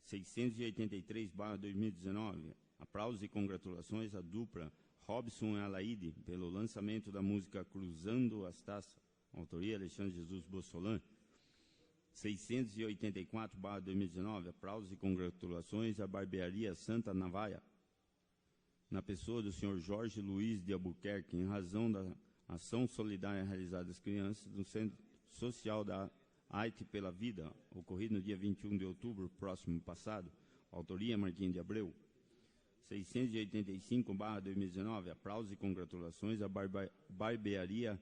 683/2019, aplausos e congratulações à dupla Robson e Alaide pelo lançamento da música Cruzando as Taças. Autoria, Alexandre Jesus Bossolan. 684/2019, aplausos e congratulações à Barbearia Santa Navaia, na pessoa do senhor Jorge Luiz de Albuquerque, em razão da ação solidária realizada às crianças do Centro Social da Haiti pela Vida, ocorrido no dia 21 de outubro, próximo passado. Autoria, Marquinhos de Abreu. 685/2019, aplausos e congratulações à Barbearia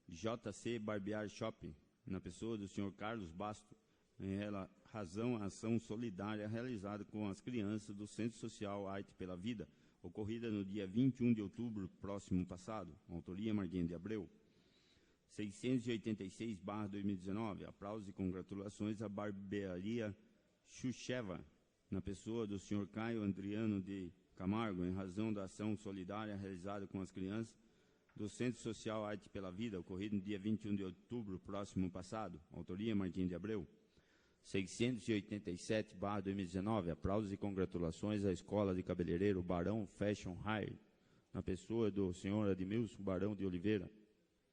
JC Barbear Shopping, na pessoa do senhor Carlos Basto, em razão à ação solidária realizada com as crianças do Centro Social Haiti pela Vida, ocorrida no dia 21 de outubro, próximo passado. Autoria, Marquinhos de Abreu. 686/2019, aplausos e congratulações à Barbearia Xuxeva, na pessoa do senhor Caio Adriano de Camargo, em razão da ação solidária realizada com as crianças do Centro Social Arte pela Vida, ocorrido no dia 21 de outubro, próximo passado. Autoria, Marquinhos de Abreu. 687/2019, aplausos e congratulações à Escola de Cabeleireiro Barão Fashion Hire, na pessoa do senhor Admilson Barão de Oliveira,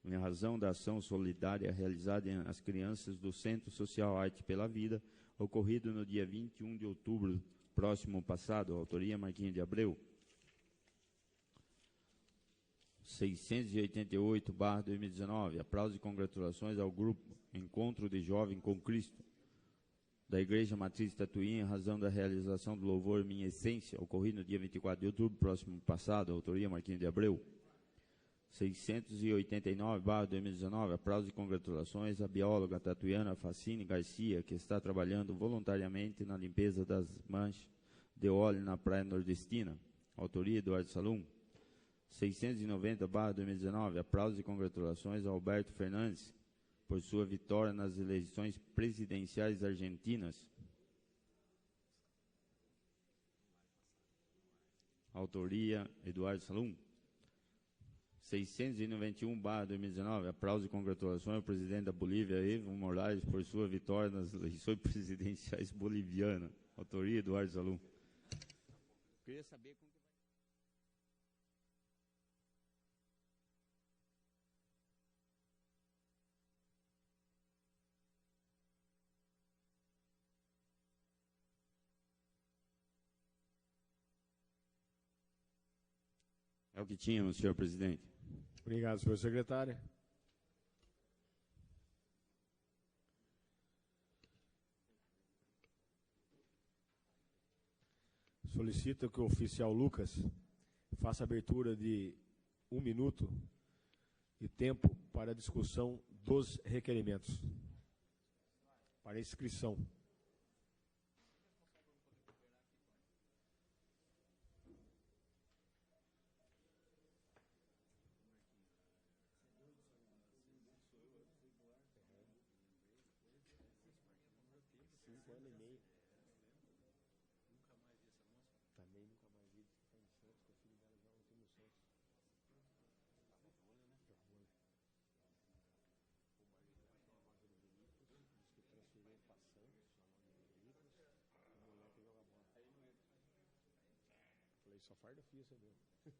em razão da ação solidária realizada às crianças do Centro Social Arte pela Vida, ocorrido no dia 21 de outubro, próximo passado. Autoria, Marquinhos de Abreu. 688/2019, aplausos e congratulações ao grupo Encontro de Jovem com Cristo, da Igreja Matriz Tatuí, em razão da realização do louvor Minha Essência, ocorrido no dia 24 de outubro, próximo passado. Autoria, Marquinhos de Abreu. 689/2019, aplausos e congratulações à bióloga tatuiana Facine Garcia, que está trabalhando voluntariamente na limpeza das manchas de óleo na praia nordestina. Autoria, Eduardo Salum. 690/2019, aplausos e congratulações a Alberto Fernandes por sua vitória nas eleições presidenciais argentinas. Autoria, Eduardo Salum. 691/2019, aplausos e congratulações ao presidente da Bolívia, Evo Morales, por sua vitória nas eleições presidenciais bolivianas. Autoria, Eduardo Salum. Queria saber como... É o que tínhamos, senhor presidente. Obrigado, senhor secretário. Solicito que o oficial Lucas faça abertura de 1 minuto de tempo para a discussão dos requerimentos, para inscrição. só farda fixa mesmo. Porque...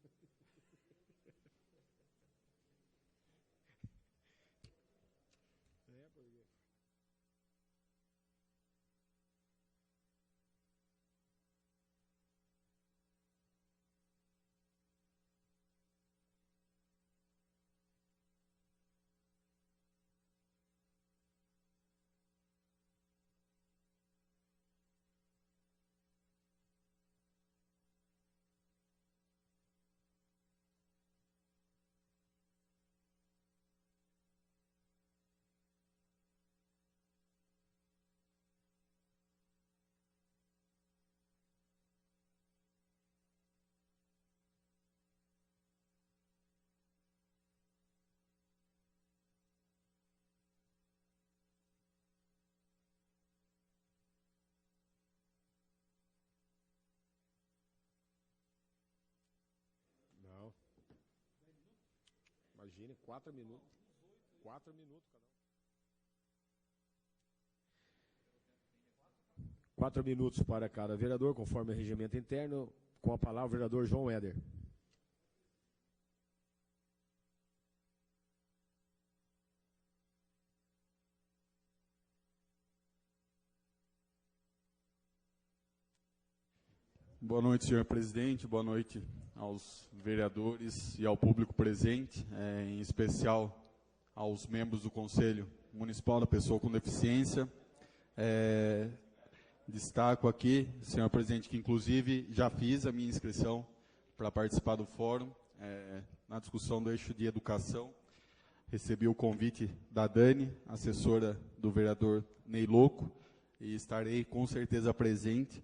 Não. Imagine, 4 minutos. 4 minutos cada um. 4 minutos para cada vereador, conforme o regimento interno. Com a palavra, o vereador João Éder. Boa noite, senhor presidente. Boa noite aos vereadores e ao público presente, em especial aos membros do Conselho Municipal da Pessoa com Deficiência. Destaco aqui, senhor presidente, que inclusive já fiz a minha inscrição para participar do fórum, na discussão do eixo de educação. Recebi o convite da Dani, assessora do vereador Ney Louco, e estarei com certeza presente.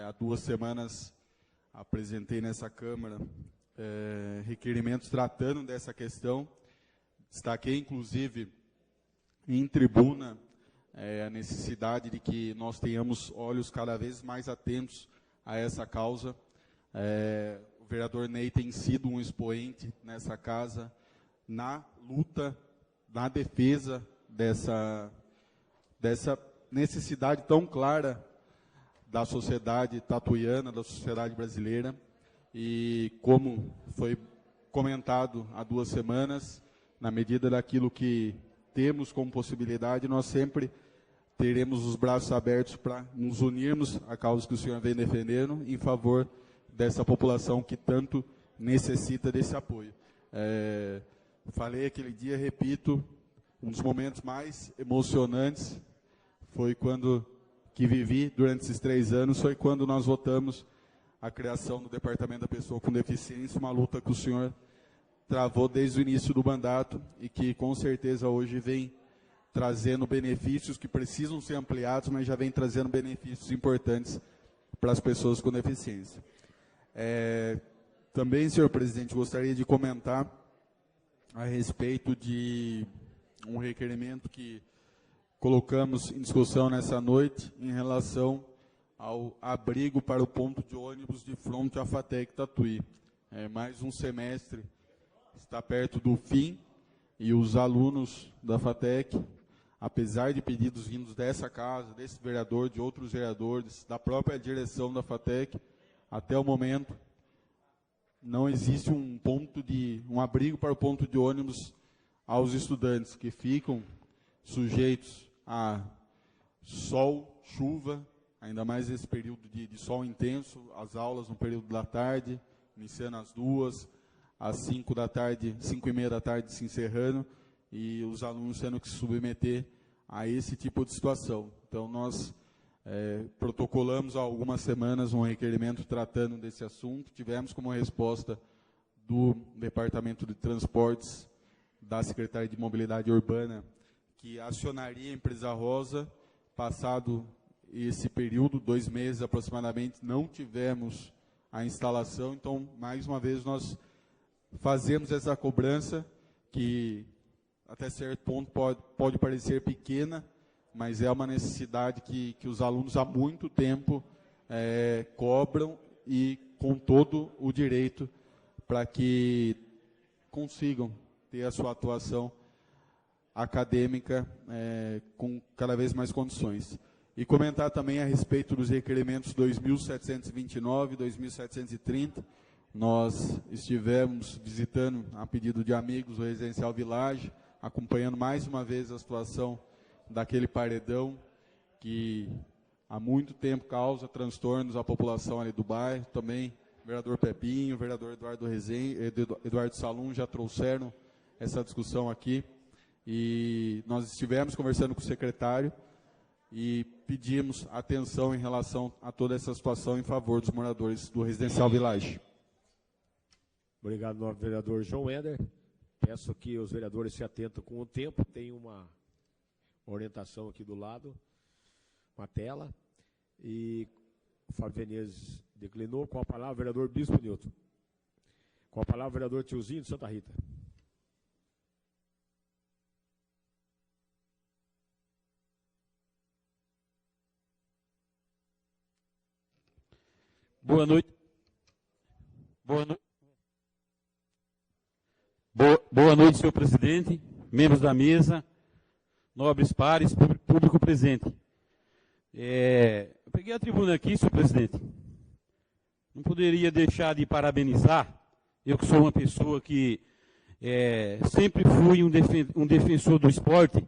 Há 2 semanas apresentei nessa Câmara requerimentos tratando dessa questão. Destaquei, inclusive, em tribuna, a necessidade de que nós tenhamos olhos cada vez mais atentos a essa causa. O vereador Ney tem sido um expoente nessa casa, na luta, na defesa dessa necessidade tão clara da sociedade tatuiana, da sociedade brasileira. E como foi comentado há 2 semanas, na medida daquilo que temos como possibilidade, nós sempre teremos os braços abertos para nos unirmos à causa que o senhor vem defendendo em favor dessa população que tanto necessita desse apoio. Falei aquele dia, repito, um dos momentos mais emocionantes foi quando que vivi durante esses 3 anos, foi quando nós votamos a criação do Departamento da Pessoa com Deficiência, uma luta que o senhor travou desde o início do mandato e que com certeza hoje vem trazendo benefícios que precisam ser ampliados, mas já vem trazendo benefícios importantes para as pessoas com deficiência. Também, senhor presidente, gostaria de comentar a respeito de um requerimento que colocamos em discussão nessa noite em relação ao abrigo para o ponto de ônibus de fronte à FATEC Tatuí. Mais um semestre está perto do fim e os alunos da FATEC, apesar de pedidos vindos dessa casa, desse vereador, de outros vereadores, da própria direção da FATEC, até o momento não existe um abrigo para o ponto de ônibus aos estudantes que ficam sujeitos a sol, chuva, ainda mais esse período de sol intenso, as aulas no período da tarde, iniciando às 2, às 5 da tarde, 5:30 da tarde se encerrando, e os alunos tendo que se submeter a esse tipo de situação. Então, nós protocolamos há algumas semanas um requerimento tratando desse assunto, tivemos como resposta do Departamento de Transportes, da Secretaria de Mobilidade Urbana, que acionaria a empresa Rosa. Passado esse período, 2 meses aproximadamente, não tivemos a instalação. Então, mais uma vez, nós fazemos essa cobrança, que até certo ponto pode parecer pequena, mas é uma necessidade que os alunos há muito tempo cobram, e com todo o direito para que consigam ter a sua atuação acadêmica com cada vez mais condições. e comentar também a respeito dos requerimentos 2.729 e 2.730. Nós estivemos visitando, a pedido de amigos, o Residencial Village, acompanhando mais uma vez a situação daquele paredão que há muito tempo causa transtornos à população ali do bairro. Também o vereador Pepinho, o vereador Eduardo Salum já trouxeram essa discussão aqui. E nós estivemos conversando com o secretário e pedimos atenção em relação a toda essa situação em favor dos moradores do Residencial Village. Obrigado, nobre vereador João Éder. Peço que os vereadores se atentem com o tempo. Tem uma orientação aqui do lado, uma tela. E o Fábio Venezes declinou. Com a palavra, o vereador Bispo Nilton. Com a palavra, o vereador Tiozinho de Santa Rita. Boa noite. Boa noite, senhor presidente, membros da mesa, nobres pares, público presente. Eu peguei a tribuna aqui, senhor presidente. Não poderia deixar de parabenizar, eu que sou uma pessoa que sempre fui um defensor do esporte,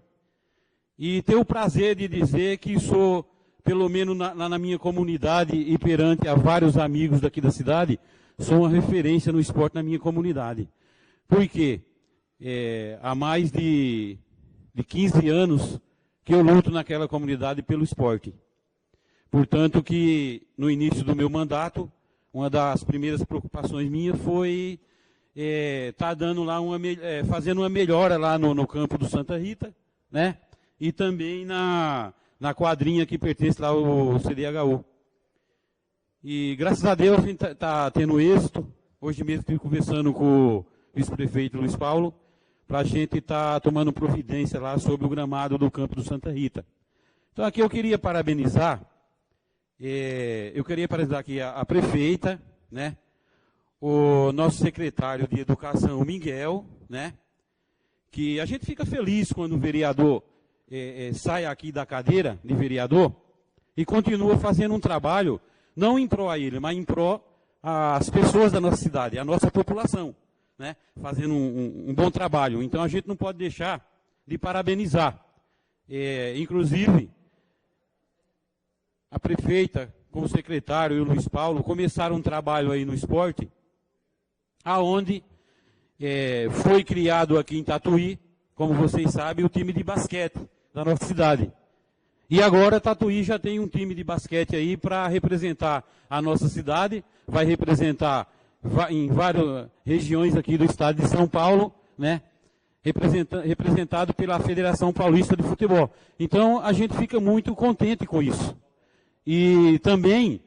e ter o prazer de dizer que sou, pelo menos na minha comunidade e perante a vários amigos daqui da cidade, sou uma referência no esporte na minha comunidade. Por quê? Há mais de 15 anos que eu luto naquela comunidade pelo esporte. Portanto, que no início do meu mandato, uma das primeiras preocupações minhas foi dando lá fazendo uma melhora lá no campo do Santa Rita, né? E também na quadrinha que pertence lá ao CDHU. E graças a Deus a gente está tendo êxito. Hoje mesmo estive conversando com o vice-prefeito Luiz Paulo, para a gente estar tomando providência lá sobre o gramado do campo do Santa Rita. Então aqui eu queria parabenizar, aqui a prefeita, né, o nosso secretário de Educação, o Miguel, né, que a gente fica feliz quando o vereador sai aqui da cadeira de vereador e continua fazendo um trabalho, não em pró a ele, mas em pró às pessoas da nossa cidade, a nossa população, né, fazendo um bom trabalho. Então a gente não pode deixar de parabenizar. Inclusive, a prefeita, com o secretário e o Luiz Paulo, começaram um trabalho aí no esporte, aonde foi criado aqui em Tatuí, como vocês sabem, o time de basquete da nossa cidade. E agora Tatuí já tem um time de basquete aí para representar a nossa cidade, vai representar em várias regiões aqui do estado de São Paulo, né, representado pela Federação Paulista de Futebol. Então, a gente fica muito contente com isso. E também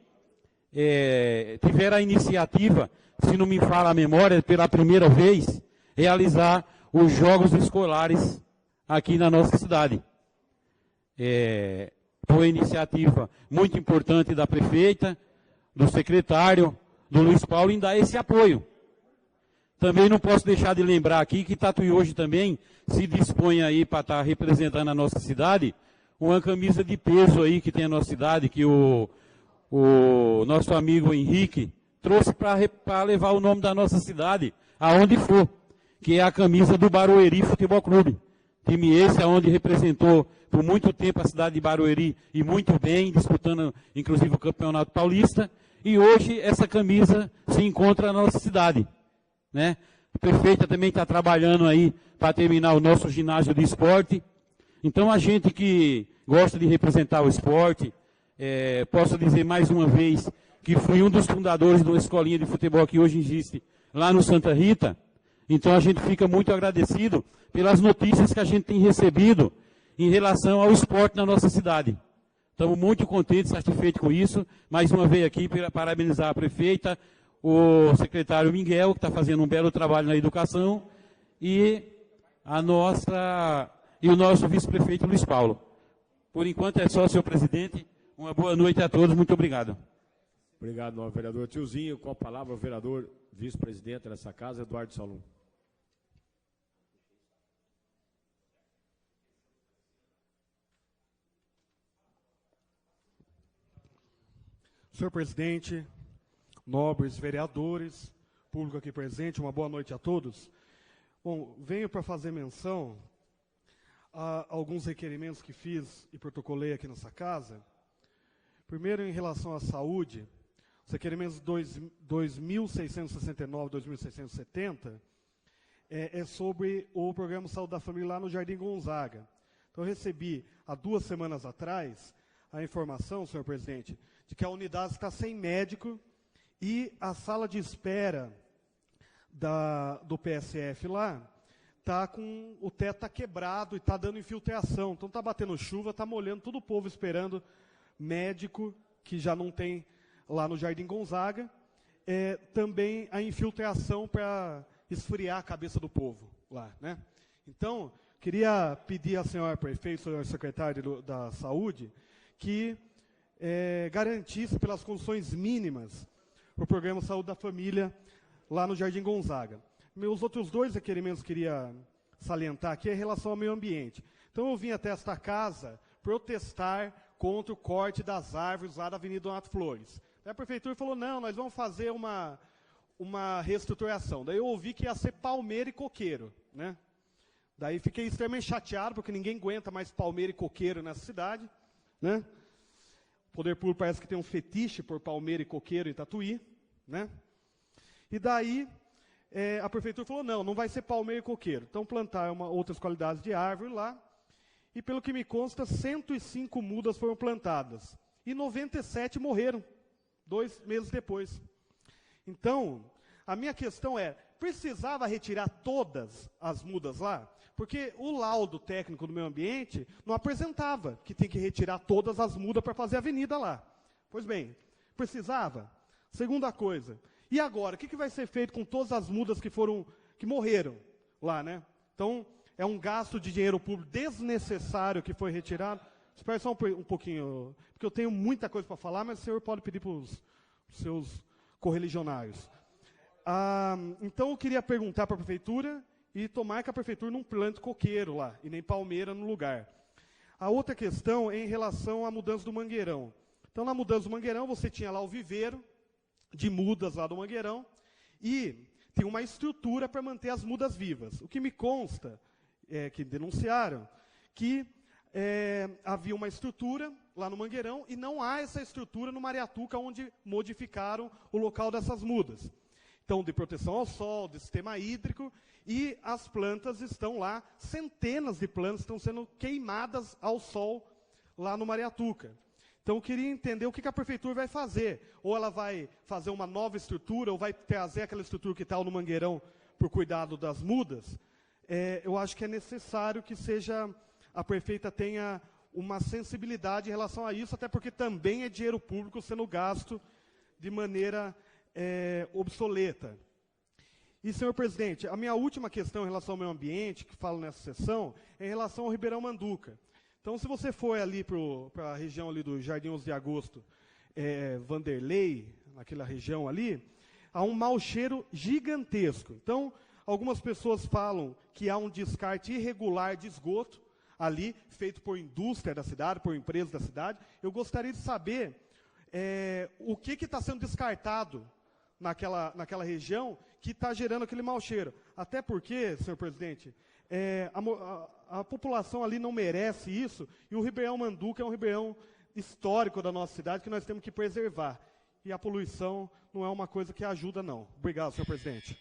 tiveram a iniciativa, se não me falha a memória, pela primeira vez, realizar os Jogos Escolares aqui na nossa cidade. Foi uma iniciativa muito importante da prefeita, do secretário, do Luiz Paulo, em dar esse apoio. Também não posso deixar de lembrar aqui que Tatuí hoje também se dispõe aí para estar representando a nossa cidade, uma camisa de peso aí que tem a nossa cidade, que o nosso amigo Henrique trouxe para levar o nome da nossa cidade aonde for, que é a camisa do Barueri Futebol Clube. Time esse onde representou por muito tempo a cidade de Barueri e muito bem, disputando inclusive o Campeonato Paulista. E hoje essa camisa se encontra na nossa cidade, né? A prefeita também está trabalhando aí para terminar o nosso ginásio de esporte. Então a gente que gosta de representar o esporte, posso dizer mais uma vez que fui um dos fundadores de uma escolinha de futebol que hoje existe lá no Santa Rita. Então a gente fica muito agradecido pelas notícias que a gente tem recebido em relação ao esporte na nossa cidade. Estamos muito contentes, satisfeitos com isso. Mais uma vez aqui para parabenizar a prefeita, o secretário Miguel, que está fazendo um belo trabalho na educação, e o nosso vice-prefeito Luiz Paulo. Por enquanto é só, senhor presidente. Uma boa noite a todos. Muito obrigado. Obrigado, novo vereador Tiozinho. Com a palavra, o vereador vice-presidente dessa casa, Eduardo Salum. Senhor presidente, nobres vereadores, público aqui presente, uma boa noite a todos. Bom, venho para fazer menção a alguns requerimentos que fiz e protocolei aqui nessa casa. Primeiro, em relação à saúde, os requerimentos 2.669 e 2.670 é sobre o Programa Saúde da Família lá no Jardim Gonzaga. Então, eu recebi, há 2 semanas atrás, a informação, senhor presidente, de que a unidade está sem médico e a sala de espera do PSF lá está com o teto tá quebrado e está dando infiltração. Então, está batendo chuva, está molhando todo o povo esperando médico, que já não tem lá no Jardim Gonzaga. Também a infiltração para esfriar a cabeça do povo lá, né? Então, queria pedir ao senhor prefeito, senhor secretário da Saúde, que garantisse pelas condições mínimas o Programa Saúde da Família lá no Jardim Gonzaga. Meus outros 2 requerimentos que queria salientar aqui é em relação ao meio ambiente. Então, eu vim até esta casa protestar contra o corte das árvores lá da Avenida Donato Flores. Daí a prefeitura falou, não, nós vamos fazer uma reestruturação. Daí eu ouvi que ia ser palmeira e coqueiro, né? Daí fiquei extremamente chateado, porque ninguém aguenta mais palmeira e coqueiro nessa cidade, né? O Poder Público parece que tem um fetiche por palmeira e coqueiro em Tatuí, né? E daí a prefeitura falou, não vai ser palmeira e coqueiro. Então plantar outras qualidades de árvore lá. E pelo que me consta, 105 mudas foram plantadas. E 97 morreram, 2 meses depois. Então, a minha questão precisava retirar todas as mudas lá? Porque o laudo técnico do meio ambiente não apresentava que tem que retirar todas as mudas para fazer a avenida lá. Pois bem, precisava? Segunda coisa, e agora? O que vai ser feito com todas as mudas que morreram lá, né? Então, é um gasto de dinheiro público desnecessário que foi retirado. Espera só um pouquinho, porque eu tenho muita coisa para falar, mas o senhor pode pedir para os seus correligionários. Então, eu queria perguntar para a prefeitura e tomar que a prefeitura não plante coqueiro lá, e nem palmeira no lugar. A outra questão é em relação à mudança do Mangueirão. Então, na mudança do Mangueirão, você tinha lá o viveiro de mudas lá do Mangueirão, e tem uma estrutura para manter as mudas vivas. O que me consta, que denunciaram, que havia uma estrutura lá no Mangueirão e não há essa estrutura no Mariatuca, onde modificaram o local dessas mudas. Então, de proteção ao sol, de sistema hídrico, e as plantas estão lá, centenas de plantas estão sendo queimadas ao sol lá no Mariatuca. Então, eu queria entender o que a prefeitura vai fazer. Ou ela vai fazer uma nova estrutura, ou vai trazer aquela estrutura que está no Mangueirão por cuidado das mudas. Eu acho que é necessário que a prefeita tenha uma sensibilidade em relação a isso, até porque também é dinheiro público sendo gasto de maneira obsoleta. E, senhor presidente, a minha última questão em relação ao meio ambiente, que falo nessa sessão, é em relação ao Ribeirão Manduca. Então, se você for ali para a região ali do Jardim 11 de Agosto, Vanderlei, naquela região ali, há um mau cheiro gigantesco. Então, algumas pessoas falam que há um descarte irregular de esgoto ali, feito por indústria da cidade, por empresas da cidade. Eu gostaria de saber o que está sendo descartado naquela região que está gerando aquele mau cheiro. Até porque, senhor presidente, a população ali não merece isso, e o Ribeirão Manduca é um ribeirão histórico da nossa cidade que nós temos que preservar. E a poluição não é uma coisa que ajuda, não. Obrigado, senhor presidente.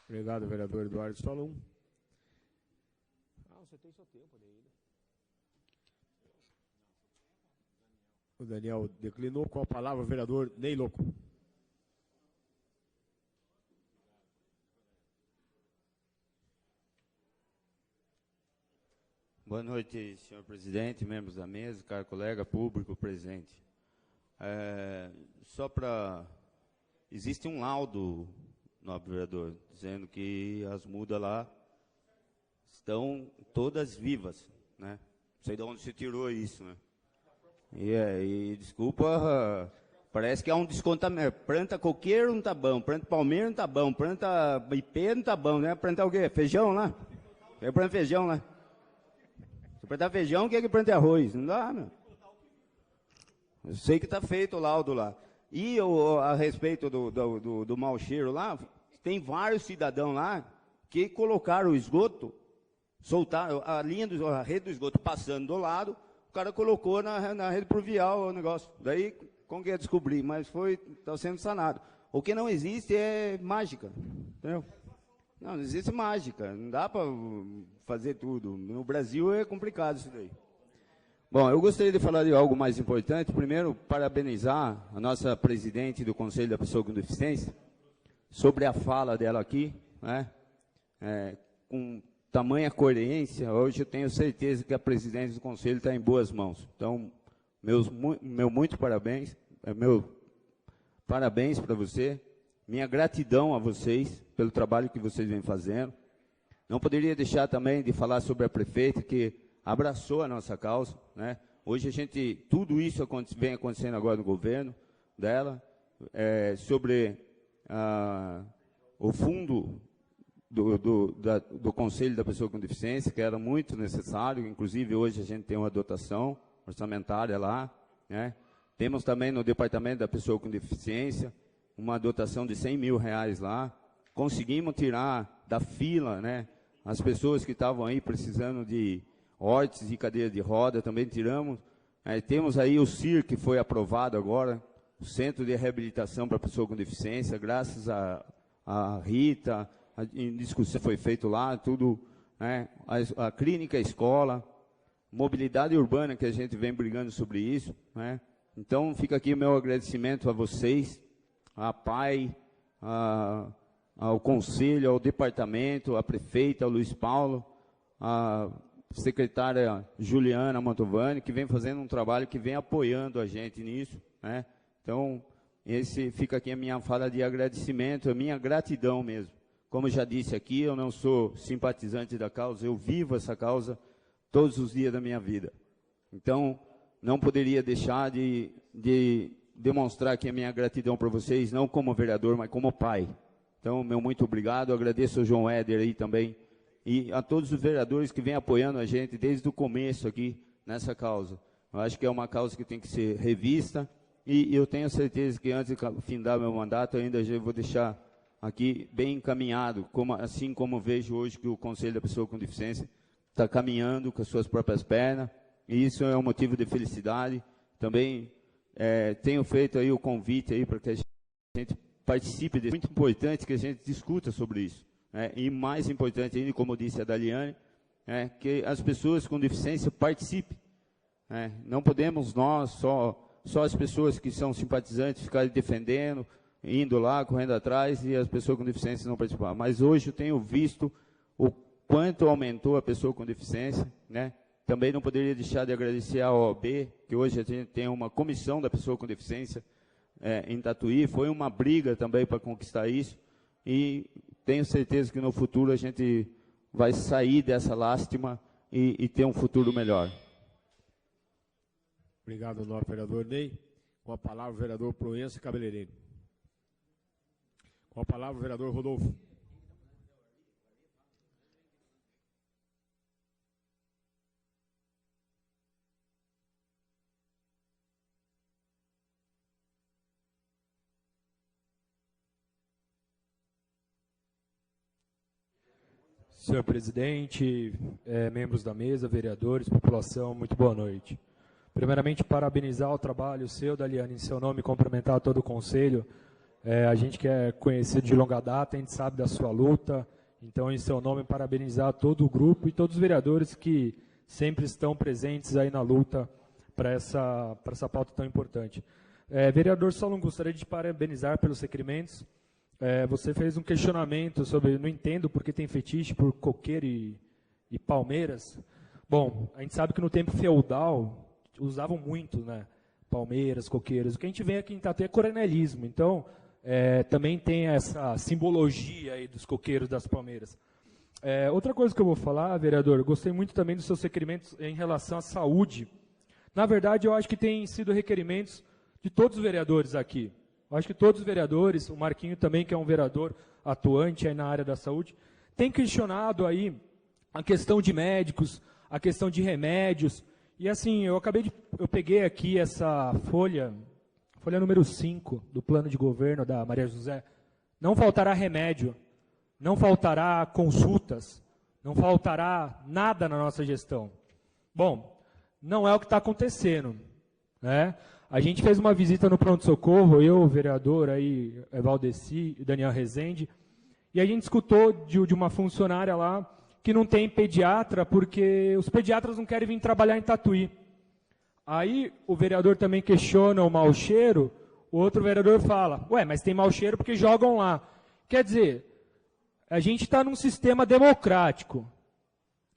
Obrigado, vereador Eduardo Stolum. Você tem seu tempo ainda. O Daniel declinou. Com a palavra, o vereador Ney Loco. Boa noite, senhor presidente, membros da mesa, caro colega, público presente. Existe um laudo, nobre vereador, dizendo que as mudas lá estão todas vivas, né? Não sei de onde você tirou isso, né? E desculpa, parece que há um descontamento. Planta coqueiro não tá bom, planta palmeira não tá bom, planta ipê não tá bom, né? Plantar o quê? Feijão lá? Quer plantar feijão lá? Se plantar feijão, quer que plante arroz? Não dá, meu. Eu sei que está feito o laudo lá. E a respeito do mau cheiro lá, tem vários cidadãos lá que colocaram o esgoto, soltaram a rede do esgoto passando do lado, o cara colocou na rede pluvial o negócio. Daí, como que ia descobrir? Mas está sendo sanado. O que não existe é mágica, entendeu? Não existe mágica, não dá para fazer tudo. No Brasil é complicado isso daí. Bom, eu gostaria de falar de algo mais importante. Primeiro, parabenizar a nossa presidente do Conselho da Pessoa com Deficiência sobre a fala dela aqui, né? Com tamanha coerência. Hoje eu tenho certeza que a presidente do Conselho está em boas mãos. Então, muito parabéns, parabéns para você. Minha gratidão a vocês pelo trabalho que vocês vêm fazendo. Não poderia deixar também de falar sobre a prefeita que abraçou a nossa causa, né? Hoje tudo isso vem acontecendo agora no governo dela, sobre o fundo do Conselho da Pessoa com Deficiência, que era muito necessário. Inclusive hoje a gente tem uma dotação orçamentária lá, né? Temos também no Departamento da Pessoa com Deficiência uma dotação de R$100 mil lá. Conseguimos tirar da fila, né, as pessoas que estavam aí precisando de órteses e cadeira de roda, também tiramos. Temos aí o CIR, que foi aprovado agora, o Centro de Reabilitação para Pessoa com Deficiência, graças a Rita, em discussão foi feito lá, tudo, né, a clínica escola, mobilidade urbana, que a gente vem brigando sobre isso, né. Então, fica aqui o meu agradecimento a vocês, a PAI, ao Conselho, ao Departamento, à Prefeita, ao Luiz Paulo, a secretária Juliana Mantovani, que vem fazendo um trabalho, que vem apoiando a gente nisso, né? Então, fica aqui a minha fala de agradecimento, a minha gratidão mesmo. Como já disse aqui, eu não sou simpatizante da causa, eu vivo essa causa todos os dias da minha vida. Então, não poderia deixar de demonstrar aqui a minha gratidão para vocês, não como vereador, mas como pai. Então, meu muito obrigado, agradeço ao João Éder aí também, e a todos os vereadores que vêm apoiando a gente desde o começo aqui nessa causa. Eu acho que é uma causa que tem que ser revista, e eu tenho certeza que antes de findar meu mandato, ainda já vou deixar aqui bem encaminhado, assim como vejo hoje que o Conselho da Pessoa com Deficiência está caminhando com as suas próprias pernas, e isso é um motivo de felicidade. Também tenho feito aí o convite aí para que a gente participe. É muito importante que a gente discuta sobre isso, né? E mais importante ainda, como disse a Daliane, que as pessoas com deficiência participem, né? Não podemos nós, só as pessoas que são simpatizantes, ficarem defendendo, indo lá, correndo atrás, e as pessoas com deficiência não participar. Mas hoje eu tenho visto o quanto aumentou a pessoa com deficiência, né? Também não poderia deixar de agradecer à OAB, que hoje a gente tem uma comissão da pessoa com deficiência em Tatuí. Foi uma briga também para conquistar isso, e tenho certeza que no futuro a gente vai sair dessa lástima e ter um futuro melhor. Obrigado, nosso vereador Ney. Com a palavra, o vereador Proença Cabeleireiro. Com a palavra, o vereador Rodolfo. Senhor presidente, membros da mesa, vereadores, população, muito boa noite. Primeiramente, parabenizar o trabalho seu, Daliane, em seu nome, cumprimentar todo o conselho. A gente que é conhecido de longa data, a gente sabe da sua luta, então, em seu nome, parabenizar todo o grupo e todos os vereadores que sempre estão presentes aí na luta para essa pauta tão importante. Vereador Solon, gostaria de parabenizar pelos requerimentos. Você fez um questionamento sobre, não entendo porque tem fetiche por coqueiro e palmeiras. Bom, a gente sabe que no tempo feudal usavam muito, né, palmeiras, coqueiros. O que a gente vê aqui em Tatuí é coronelismo, então também tem essa simbologia aí dos coqueiros, das palmeiras. Outra coisa que eu vou falar, vereador, eu gostei muito também dos seus requerimentos em relação à saúde. Na verdade, eu acho que tem sido requerimentos de todos os vereadores aqui. Eu acho que todos os vereadores, o Marquinho também, que é um vereador atuante aí na área da saúde, tem questionado aí a questão de médicos, a questão de remédios, E assim, eu peguei aqui essa folha número 5 do plano de governo da Maria José. Não faltará remédio, não faltará consultas, não faltará nada na nossa gestão. Bom, não é o que está acontecendo, né? A gente fez uma visita no pronto-socorro, eu, o vereador aí, Valdeci e Daniel Rezende, e a gente escutou de uma funcionária lá que não tem pediatra porque os pediatras não querem vir trabalhar em Tatuí. Aí o vereador também questiona o mau cheiro, o outro vereador fala, ué, mas tem mau cheiro porque jogam lá. Quer dizer, a gente está num sistema democrático,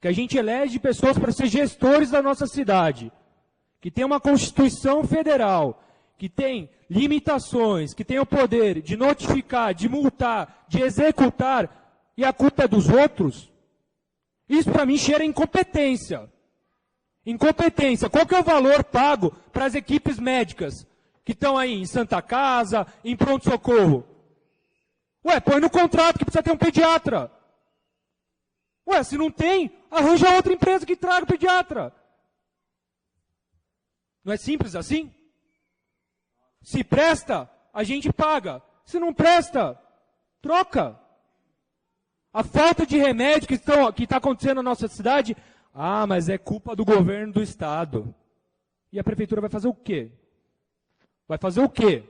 que a gente elege pessoas para ser gestores da nossa cidade, que tem uma Constituição Federal, que tem limitações, que tem o poder de notificar, de multar, de executar, e a culpa é dos outros. Isso para mim cheira incompetência. Incompetência. Qual que é o valor pago para as equipes médicas que estão aí em Santa Casa, em pronto-socorro? Ué, põe no contrato que precisa ter um pediatra. Ué, se não tem, arranja outra empresa que traga o pediatra. Não é simples assim? Se presta, a gente paga. Se não presta, troca. A falta de remédio que está acontecendo na nossa cidade, mas é culpa do governo do estado. E a prefeitura vai fazer o quê? Vai fazer o quê?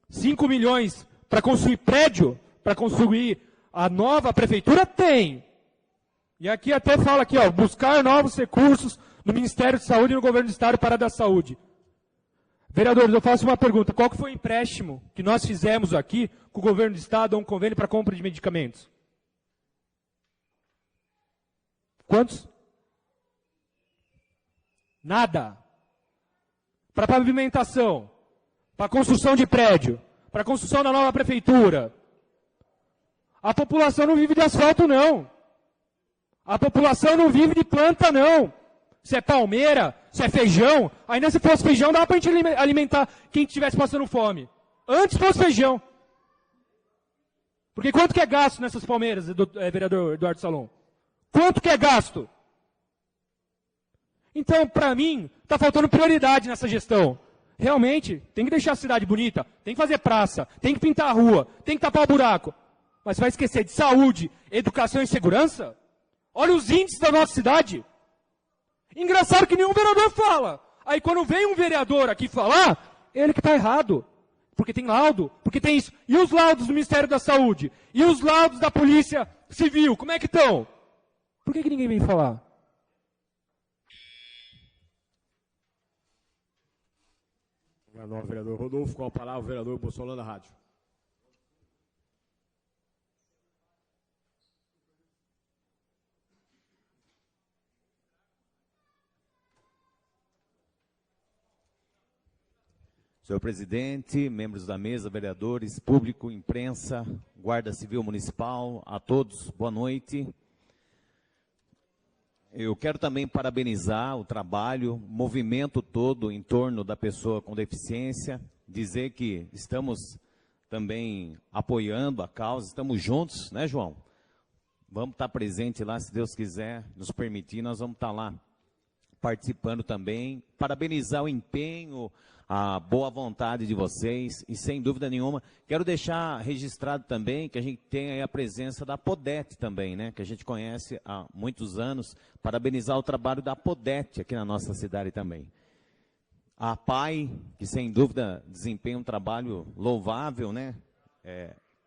5 milhões para construir prédio? Para construir a nova prefeitura? Tem. E aqui até fala aqui, ó, buscar novos recursos no Ministério de Saúde e no Governo do Estado para a área da saúde. Vereadores, eu faço uma pergunta. Qual que foi o empréstimo que nós fizemos aqui com o Governo do Estado a um convênio para compra de medicamentos? Quantos? Nada. Para pavimentação, para construção de prédio, para construção da nova prefeitura. A população não vive de asfalto, não. A população não vive de planta, não. Se é palmeira, se é feijão, ainda se fosse feijão, dava para a gente alimentar quem estivesse passando fome. Antes fosse feijão. Porque quanto que é gasto nessas palmeiras, vereador Eduardo Salom? Quanto que é gasto? Então, para mim, está faltando prioridade nessa gestão. Realmente, tem que deixar a cidade bonita, tem que fazer praça, tem que pintar a rua, tem que tapar o buraco. Mas vai esquecer de saúde, educação e segurança? Olha os índices da nossa cidade. Engraçado que nenhum vereador fala. Aí quando vem um vereador aqui falar, ele que está errado. Porque tem laudo, porque tem isso. E os laudos do Ministério da Saúde? E os laudos da Polícia Civil? Como é que estão? Por que ninguém vem falar? O vereador Rodolfo, com a palavra o vereador Bolsonaro da Rádio. Senhor presidente, membros da mesa, vereadores, público, imprensa, Guarda Civil Municipal, a todos, boa noite. Eu quero também parabenizar o trabalho, o movimento todo em torno da pessoa com deficiência, dizer que estamos também apoiando a causa, estamos juntos, né, João? Vamos estar presente lá, se Deus quiser, nos permitir, nós vamos estar lá participando também, parabenizar o empenho, a boa vontade de vocês e, sem dúvida nenhuma, quero deixar registrado também que a gente tem aí a presença da Podete também, né, que a gente conhece há muitos anos, parabenizar o trabalho da Podete aqui na nossa cidade também. A PAI, que sem dúvida desempenha um trabalho louvável, né,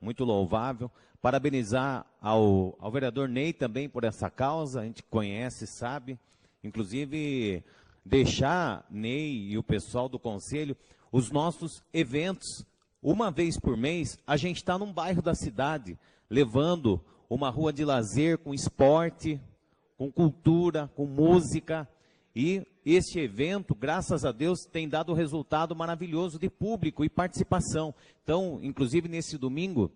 muito louvável, parabenizar ao vereador Ney também por essa causa, a gente conhece, sabe, inclusive deixar Ney e o pessoal do conselho os nossos eventos. Uma vez por mês, a gente está num bairro da cidade, levando uma rua de lazer com esporte, com cultura, com música. E este evento, graças a Deus, tem dado resultado maravilhoso de público e participação. Então, inclusive nesse domingo,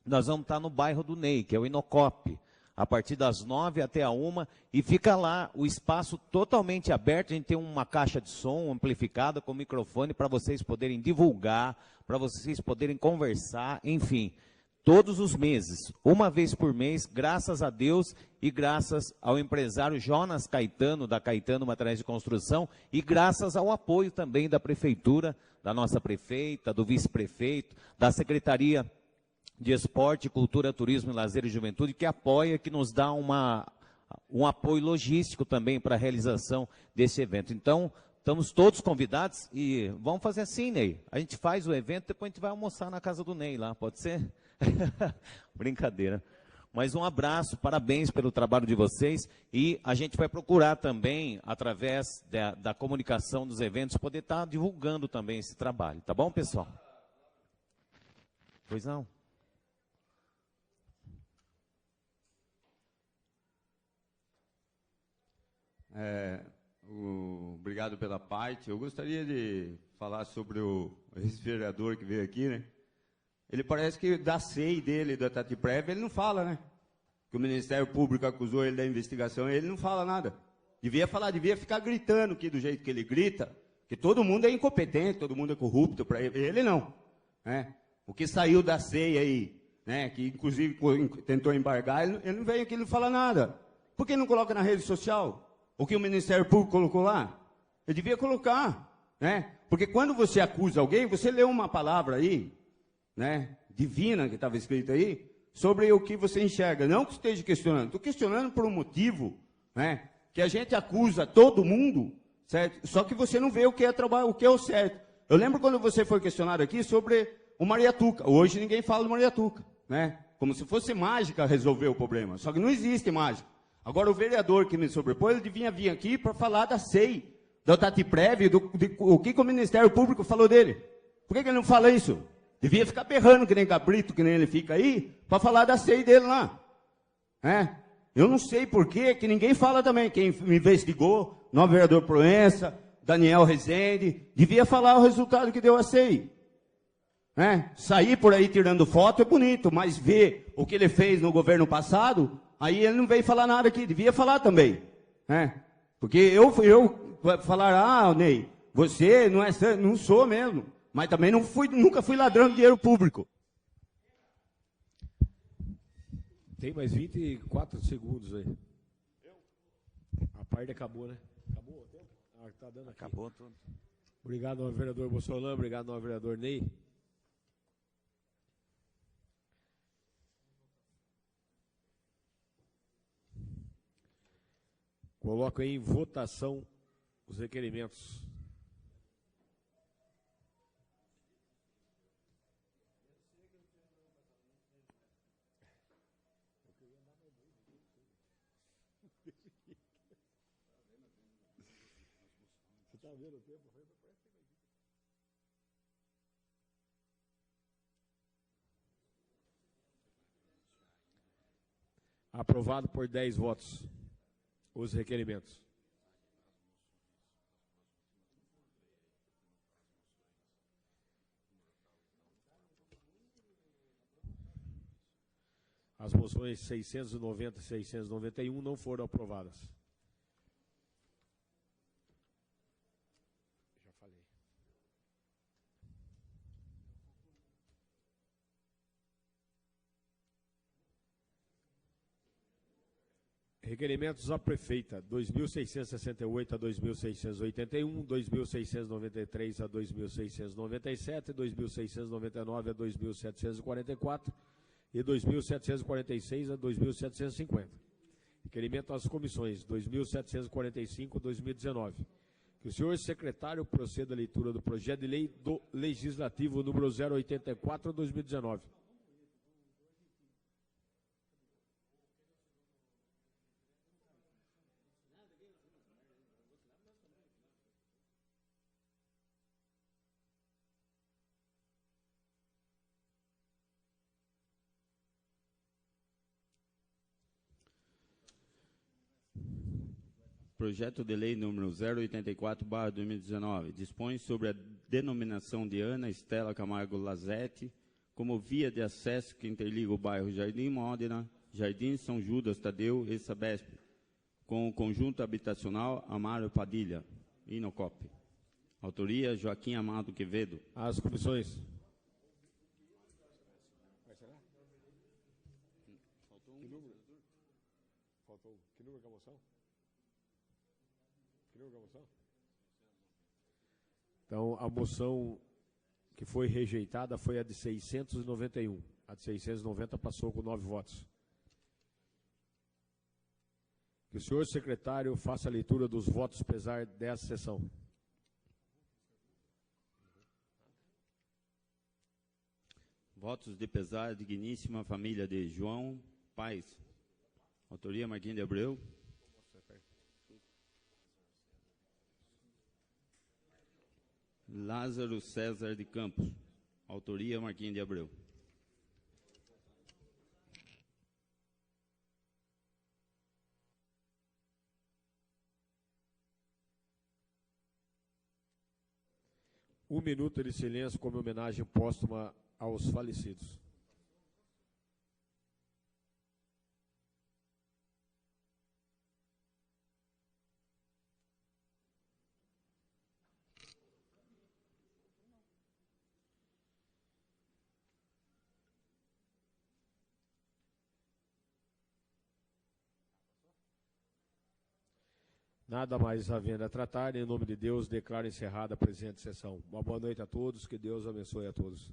nós vamos estar no bairro do Ney, que é o Inocop, a partir das 9 até a 1, e fica lá o espaço totalmente aberto. A gente tem uma caixa de som amplificada com microfone para vocês poderem divulgar, para vocês poderem conversar, enfim. todos os meses, uma vez por mês, graças a Deus e graças ao empresário Jonas Caetano, da Caetano Materiais de Construção, e graças ao apoio também da Prefeitura, da nossa prefeita, do vice-prefeito, da Secretaria de Esporte, Cultura, Turismo, Lazer e Juventude, que apoia, que nos dá um apoio logístico também para a realização desse evento. Então, estamos todos convidados e vamos fazer assim, Ney. A gente faz o evento, depois a gente vai almoçar na casa do Ney lá, pode ser? Brincadeira. Mas um abraço, parabéns pelo trabalho de vocês e a gente vai procurar também, através da comunicação dos eventos, poder estar divulgando também esse trabalho. Tá bom, pessoal? Pois não. Obrigado pela parte. Eu gostaria de falar sobre o ex-vereador que veio aqui, né? Ele parece que da SEI dele, da Tatiprev, ele não fala, né? Que o Ministério Público acusou ele da investigação e ele não fala nada. Devia falar, devia ficar gritando aqui do jeito que ele grita, que todo mundo é incompetente, todo mundo é corrupto, para ele não. Né? O que saiu da SEI aí, né? Que inclusive tentou embargar, ele não veio aqui, ele não fala nada. Por que não coloca na rede social? O que o Ministério Público colocou lá? Ele devia colocar, né? Porque quando você acusa alguém, você lê uma palavra aí, né, divina que estava escrita aí, sobre o que você enxerga. Não que esteja questionando, estou questionando por um motivo, né, que a gente acusa todo mundo, certo? Só que você não vê o que é trabalho, o que é o certo. Eu lembro quando você foi questionado aqui sobre o Mariatuca. Hoje ninguém fala do Mariatuca, né? Como se fosse mágica resolver o problema. Só que não existe mágica. Agora o vereador que me sobrepôs, ele devia vir aqui para falar da SEI, da Tatiprev, o que o Ministério Público falou dele. Por que ele não fala isso? Devia ficar berrando que nem cabrito, que nem ele fica aí, para falar da SEI dele lá. Eu não sei por que ninguém fala também. Quem me investigou, novo vereador Proença, Daniel Rezende, devia falar o resultado que deu a SEI. Sair por aí tirando foto é bonito, mas ver o que ele fez no governo passado, aí ele não veio falar nada aqui, devia falar também. Porque eu falar, Ney, você não sou mesmo. Mas também nunca fui ladrão de dinheiro público. Tem mais 24 segundos aí. A parte acabou, né? Acabou o tempo? Tá dando aqui. Acabou tudo. Obrigado ao vereador Bolsonaro, obrigado ao vereador Ney. Coloco em votação os requerimentos. Você está vendo o tempo? Aprovado por 10 votos. Os requerimentos. As moções 690 e 691 não foram aprovadas. Já falei. Requerimentos à prefeita, 2.668 a 2.681, 2.693 a 2.697, 2.699 a 2.744 e 2.746 a 2.750. Requerimento às comissões, 2.745 a 2019. Que o senhor secretário proceda à leitura do projeto de lei do Legislativo número 084/2019. Projeto de lei número 084/2019 dispõe sobre a denominação de Ana Estela Camargo Lazete como via de acesso que interliga o bairro Jardim Módena, Jardim São Judas Tadeu e Sabesp, com o conjunto habitacional Amaro Padilha, Inocop. Autoria Joaquim Amado Quevedo. As comissões. com a moção? Continua com a moção? Então, a moção que foi rejeitada foi a de 691. A de 690 passou com 9 votos. Que o senhor secretário faça a leitura dos votos pesar dessa sessão. Votos de pesar, digníssima família de João Paes. Autoria Marquinhos de Abreu. Lázaro César de Campos. Autoria Marquinhos de Abreu. Um minuto de silêncio como homenagem póstuma aos falecidos. Nada mais havendo a tratar, em nome de Deus, declaro encerrada a presente sessão. Uma boa noite a todos, que Deus abençoe a todos.